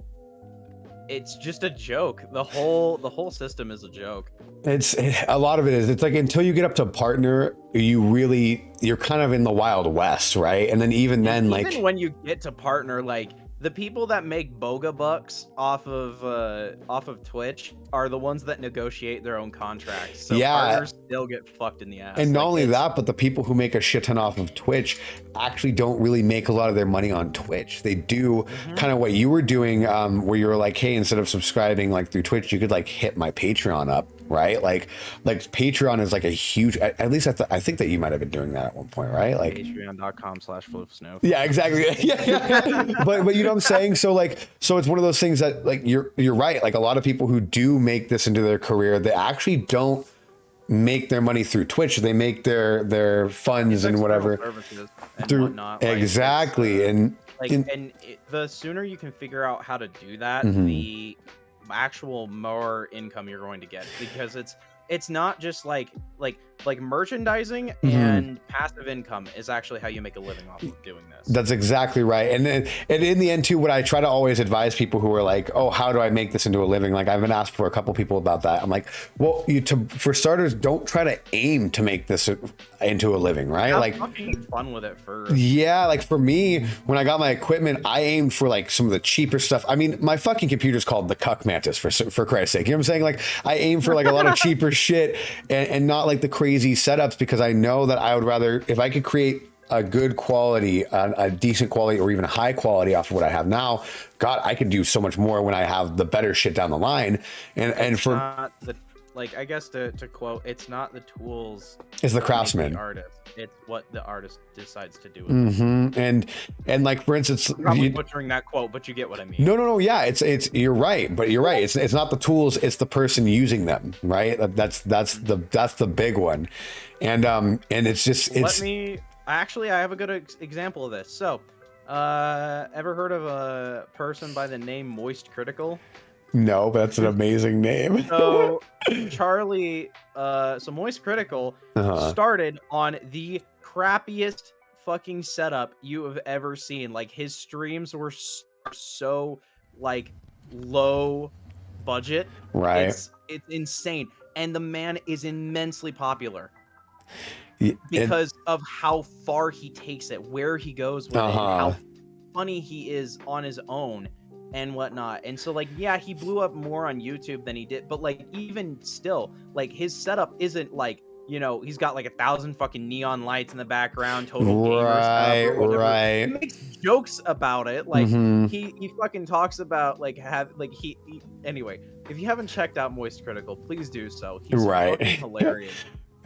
it's just a joke. The whole system is a joke. It's a lot of it is. It's like until you get up to partner, you're kind of in the Wild West, right? And then even when you get to partner, like the people that make boga bucks off of Twitch are the ones that negotiate their own contracts. So partners still get fucked in the ass. And not only that, but the people who make a shit ton off of Twitch actually don't really make a lot of their money on Twitch. They do kind of what you were doing, where you were like, hey, instead of subscribing like through Twitch, you could like hit my Patreon up, right? Like Patreon is like a huge, at least I think that you might have been doing that at one point, right? Like patreon.com/floofs. Yeah, exactly. Yeah. But you know what I'm saying? So it's one of those things that like you're right. Like a lot of people who do make this into their career, they actually don't make their money through Twitch. They make their funds and whatever through whatnot. Exactly. And the sooner you can figure out how to do that, the actual more income you're going to get, because it's not just like merchandising and passive income is actually how you make a living off of doing this. That's exactly right. And in the end too, what I try to always advise people who are like, oh, how do I make this into a living? Like I've been asked for a couple people about that. I'm like, well, for starters, don't try to aim to make this into a living, right? Have like fucking fun with it first. Yeah, like for me, when I got my equipment, I aimed for like some of the cheaper stuff. I mean, my fucking computer's called the Cuck Mantis for Christ's sake. You know what I'm saying? Like I aim for like a lot of cheaper shit and not like the crazy setups, because I know that I would rather, if I could create a good quality, a decent quality, or even a high quality off of what I have now, God, I could do so much more when I have the better shit down the line. And for not like, I guess to quote, it's not the tools, it's the craftsman, the artist. It's what the artist decides to do with it. And like, for instance, probably butchering that quote, but you get what I mean. No. Yeah, it's you're right, but you're right. It's not the tools, it's the person using them, right? That's the big one. And it's just, I have a good example of this. So, ever heard of a person by the name Moist Critical? No, but that's an amazing name. So Charlie, so Moist Critical started on the crappiest fucking setup you have ever seen. Like his streams were so like low budget. Right. It's insane. And the man is immensely popular because of how far he takes it, where he goes with it, and how funny he is on his own and whatnot. And so like, yeah, he blew up more on YouTube than he did, but like even still, like his setup isn't like, you know, he's got like 1,000 fucking neon lights in the background, total gamer stuff or whatever. He makes jokes about it, like he fucking talks about like anyway, if you haven't checked out Moist Critical, please do so. He's fucking hilarious.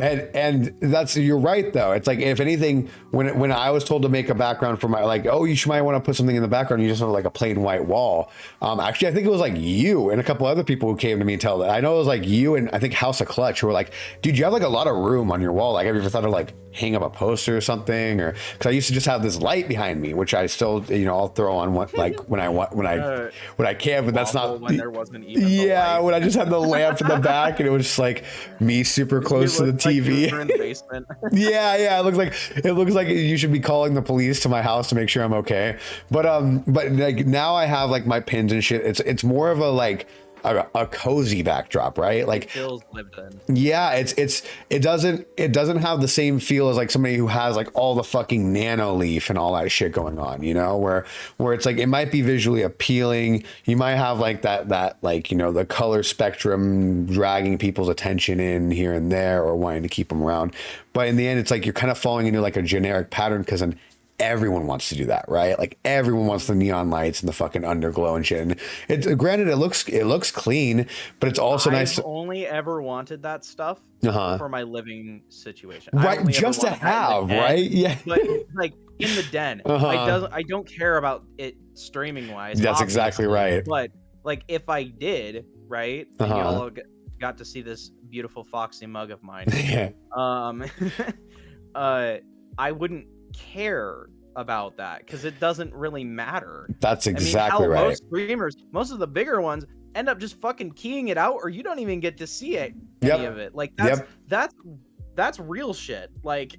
And that's, you're right though. It's like, if anything, when I was told to make a background for my, like, oh, might want to put something in the background, you just have like a plain white wall. Actually, I think it was like you and a couple other people who came to me and tell that. I know it was like you and I think House of Clutch who were like, dude, you have like a lot of room on your wall. Like, have you ever thought of like hang up a poster or something? Or because I used to just have this light behind me, which I still, you know, I'll throw on when I can, but that's not when there wasn't even when I just had the lamp in the back and it was just like me super close to the TV. You were in the basement. Yeah, it looks like you should be calling the police to my house to make sure I'm okay. But like now I have like my pins and shit. It's more of a like a cozy backdrop, right? Like feels lived in. Yeah, it doesn't have the same feel as like somebody who has like all the fucking nano leaf and all that shit going on, you know, where it's like it might be visually appealing. You might have like that like, you know, the color spectrum dragging people's attention in here and there or wanting to keep them around. But in the end, it's like you're kind of falling into like a generic pattern because then everyone wants to do that, right? Like everyone wants the neon lights and the fucking underglow and shit. And it's granted, it looks clean, but it's also nice. I've only ever wanted that stuff for my living situation, right? Just to have, right? Yeah. But like in the den, I don't care about it streaming wise. That's exactly right. But like if I did, right, and you all got to see this beautiful foxy mug of mine. Yeah. I wouldn't care about that because it doesn't really matter. That's exactly right. Most streamers, most of the bigger ones, end up just fucking keying it out, or you don't even get to see it. Any of it. Like that's real shit. Like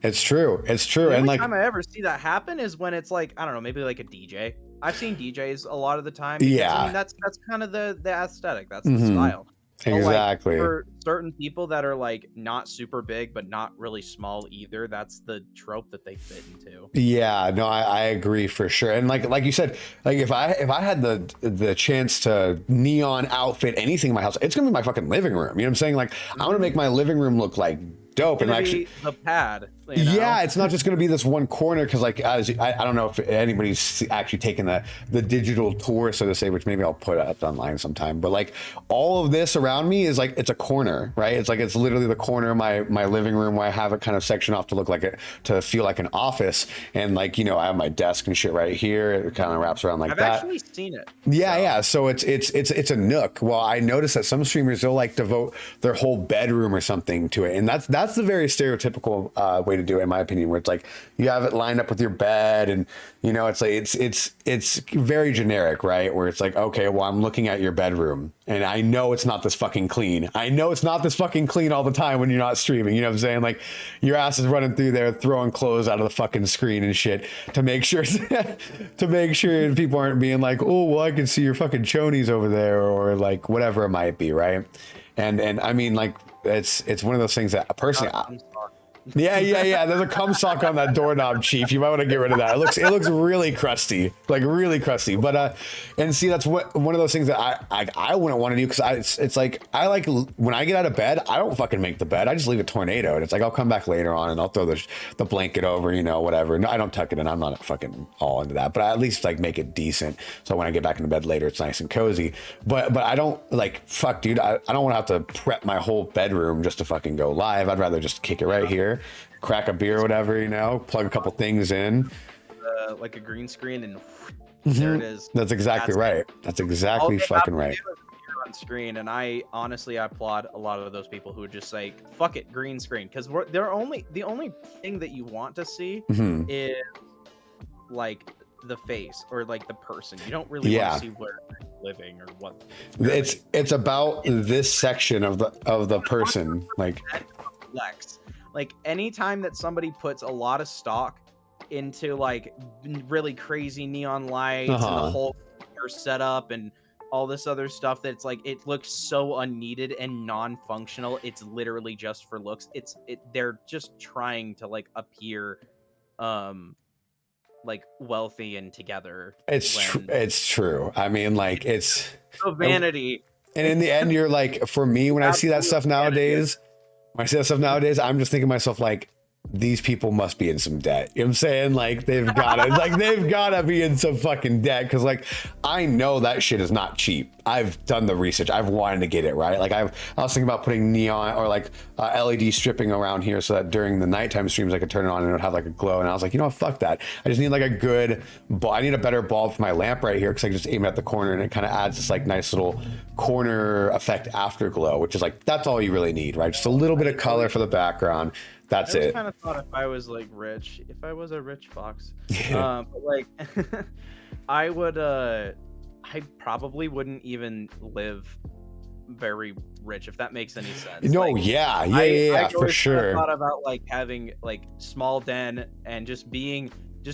it's true. It's true. The and only like time I ever see that happen is when it's like, I don't know, maybe like a DJ. I've seen DJs a lot of the time. Because, I mean, that's kind of the aesthetic. That's the style. Exactly. Like, for certain people that are like not super big but not really small either, that's the trope that they fit into. Yeah, no, I agree for sure. And like you said, like if I had the chance to neon outfit anything in my house, it's gonna be my fucking living room. You know what I'm saying? Like I want to make my living room look like dope and actually the pad. You know? Yeah, it's not just going to be this one corner because like I don't know if anybody's actually taken the digital tour, so to say, which maybe I'll put up online sometime. But like all of this around me is like it's a corner, right? It's like it's literally the corner of my living room where I have it kind of sectioned off to look like it to feel like an office, and like you know I have my desk and shit right here. It kind of wraps around like I've that. I've actually seen it. Yeah. So it's a nook. Well, I noticed that some streamers they'll like devote their whole bedroom or something to it, and that's the very stereotypical way to do it, in my opinion, where it's like you have it lined up with your bed and you know it's like it's very generic, right? Where it's like, okay, well I'm looking at your bedroom and I know it's not this fucking clean. I know it's not this fucking clean all the time when you're not streaming. You know what I'm saying? Like your ass is running through there throwing clothes out of the fucking screen and shit to make sure people aren't being like, oh well I can see your fucking chonies over there or like whatever it might be, right? And I mean like it's one of those things that personally yeah. There's a cum sock on that doorknob, Chief. You might want to get rid of that. It looks really crusty, like really crusty. But and see, that's one of those things that I wouldn't want to do because it's like I like when I get out of bed, I don't fucking make the bed. I just leave a tornado, and it's like I'll come back later on and I'll throw the blanket over, you know, whatever. No, I don't tuck it in. I'm not fucking all into that, but I at least like make it decent. So when I get back into bed later, it's nice and cozy. But I don't like fuck, dude. I don't want to have to prep my whole bedroom just to fucking go live. I'd rather just kick it right here. Crack a beer or whatever, you know, plug a couple things in. Like a green screen and there it is. That's exactly right. That's exactly fucking right. On screen, and I honestly applaud a lot of those people who just like fuck it, green screen, because the only thing that you want to see is like the face or like the person. You don't really want to see where they're living or what. It's about this section of the person, like flex. Like anytime that somebody puts a lot of stock into like really crazy neon lights and the whole setup and all this other stuff, that's like it looks so unneeded and non-functional. It's literally just for looks. They're just trying to like appear like wealthy and together. It's true. I mean, like it's so vanity. And in the end, you're like, for me, when I see that stuff nowadays. When I see that stuff nowadays, I'm just thinking to myself, like, these people must be in some debt. You know what I'm saying? Like, they've gotta be in some fucking debt. Cause like, I know that shit is not cheap. I've done the research. I've wanted to get it, right? Like I was thinking about putting neon or like LED stripping around here so that during the nighttime streams, I could turn it on and it would have like a glow. And I was like, you know what, fuck that. I just need like a good I need a better bulb for my lamp right here. Cause I can just aim it at the corner and it kind of adds this like nice little corner effect afterglow, which is like, that's all you really need, right? Just a little bit of color for the background. That's it. I kind of thought if I was like rich, if I was a rich fox, but like I would, I probably wouldn't even live very rich, if that makes any sense. No, like, yeah, for sure. I thought about like having like small den and just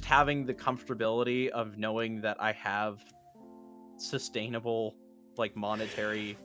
having the comfortability of knowing that I have sustainable like monetary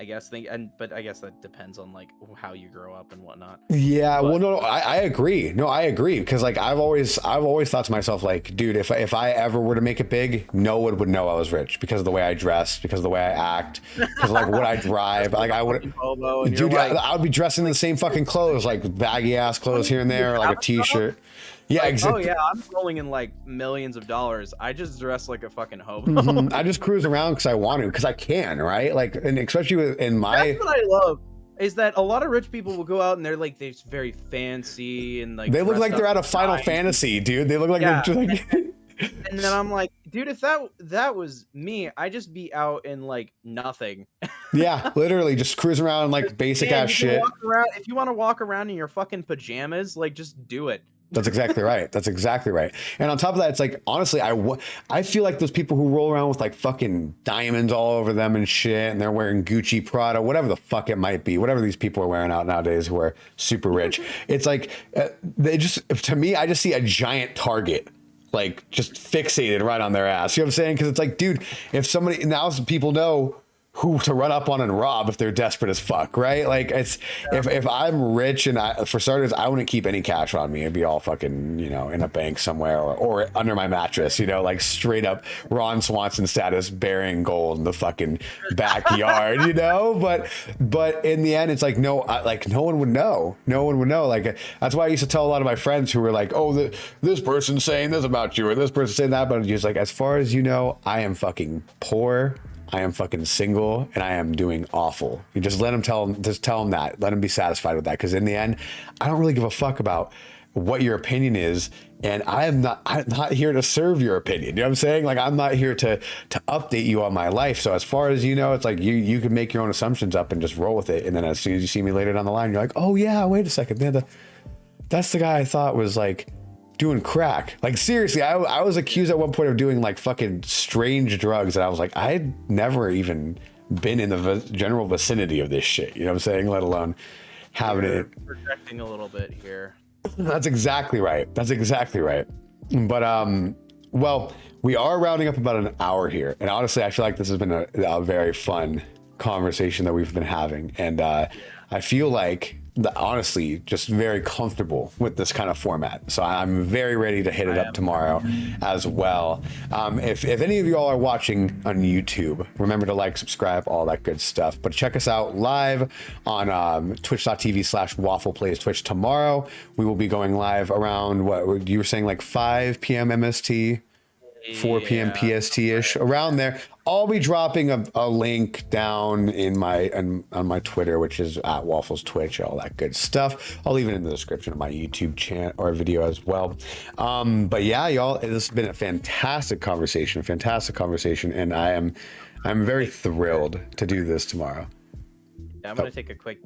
I guess but I guess that depends on like how you grow up and whatnot. Yeah, but, well, no, I agree. No, I agree because like I've always thought to myself like, dude, if I ever were to make it big, no one would know I was rich because of the way I dress, because of the way I act, because like what I drive. Like I would, dude, like, I would be dressing in the same fucking clothes, like baggy ass clothes here and there, like a t-shirt. Yeah, like, exactly. Oh yeah, I'm rolling in like millions of dollars. I just dress like a fucking hobo. I just cruise around because I want to, because I can, right? Like, and especially in my. That's what I love. Is that a lot of rich people will go out and they're very fancy and like they look like they're out of Final Fantasy, dude. They look like they're just like. And then I'm like, dude, if that was me, I'd just be out in like nothing. Yeah, literally just cruise around like basic ass shit. If you want to walk around in your fucking pajamas, like just do it. That's exactly right. That's exactly right. And on top of that, it's like, honestly, I feel like those people who roll around with like fucking diamonds all over them and shit, and they're wearing Gucci, Prada, whatever the fuck it might be, whatever these people are wearing out nowadays who are super rich. It's like, they just, to me, I just see a giant target, like just fixated right on their ass. You know what I'm saying? Because it's like, dude, if somebody, now people know who to run up on and rob if they're desperate as fuck, right? Like it's if I'm rich and for starters, I wouldn't keep any cash on me. It'd be all fucking, you know, in a bank somewhere or under my mattress, you know, like straight up Ron Swanson status, burying gold in the fucking backyard, you know. But in the end, it's like no one would know. No one would know. Like that's why I used to tell a lot of my friends who were like, oh, this person's saying this about you or this person's saying that about you. It's like, as far as you know, I am fucking poor. I am fucking single and I am doing awful. You just tell them that. Let them be satisfied with that. Because in the end, I don't really give a fuck about what your opinion is. And I'm not here to serve your opinion. You know what I'm saying? Like, I'm not here to update you on my life. So as far as you know, it's like you can make your own assumptions up and just roll with it. And then as soon as you see me later down the line, you're like, oh yeah, wait a second. That's the guy I thought was like doing crack. Like seriously, I was accused at one point of doing like fucking strange drugs, and I was like, I'd never even been in the general vicinity of this shit. You know what I'm saying? Let alone having it. Projecting a little bit here. That's exactly right. That's exactly right. But well, we are rounding up about an hour here, and honestly, I feel like this has been a very fun conversation that we've been having, and I feel like honestly just very comfortable with this kind of format, so I'm very ready to hit it up tomorrow as well. If any of you all are watching on YouTube, remember to like, subscribe, all that good stuff. But check us out live on twitch.tv/waffleplays Twitch. Tomorrow we will be going live around what you were saying, like 5 p.m. MST, 4 p.m. PST-ish, around there. I'll be dropping a link down on my Twitter, which is at Waffles Twitch, all that good stuff. I'll leave it in the description of my YouTube channel or video as well. But yeah, y'all, this has been a fantastic conversation, and I'm very thrilled to do this tomorrow. I'm going to take a quick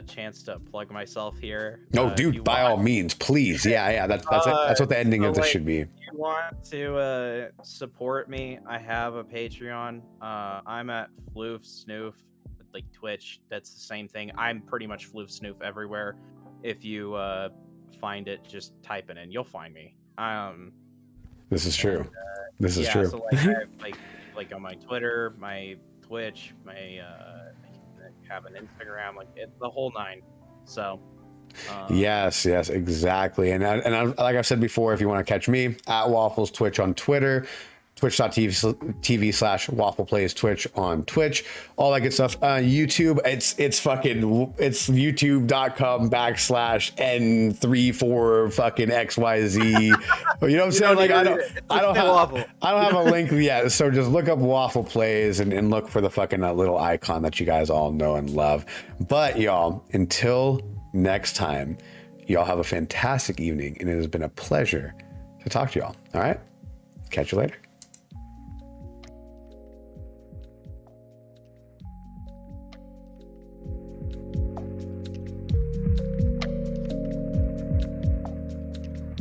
chance to plug myself here. No, dude, by all means, please. Yeah, that's what the ending of this should be. If you want to support me, I have a Patreon. I'm at Floofs Snoof, like Twitch. That's the same thing. I'm pretty much Floofs Snoof everywhere. If you find it, just type it in. You'll find me. This is true. This is true. So like, I have, like on my Twitter, my Twitch, my have an Instagram, like the whole nine. So yes, exactly. And like I've said before, if you want to catch me at Waffles Twitch on Twitter, twitch.tv/waffleplays Twitch on Twitch, all that good stuff. YouTube, it's youtube.com/n34 fucking XYZ. You know what I'm saying? Like I don't have a link yet. So just look up Waffle Plays and look for the fucking little icon that you guys all know and love. But y'all, until next time, y'all have a fantastic evening, and it has been a pleasure to talk to y'all. All right, catch you later.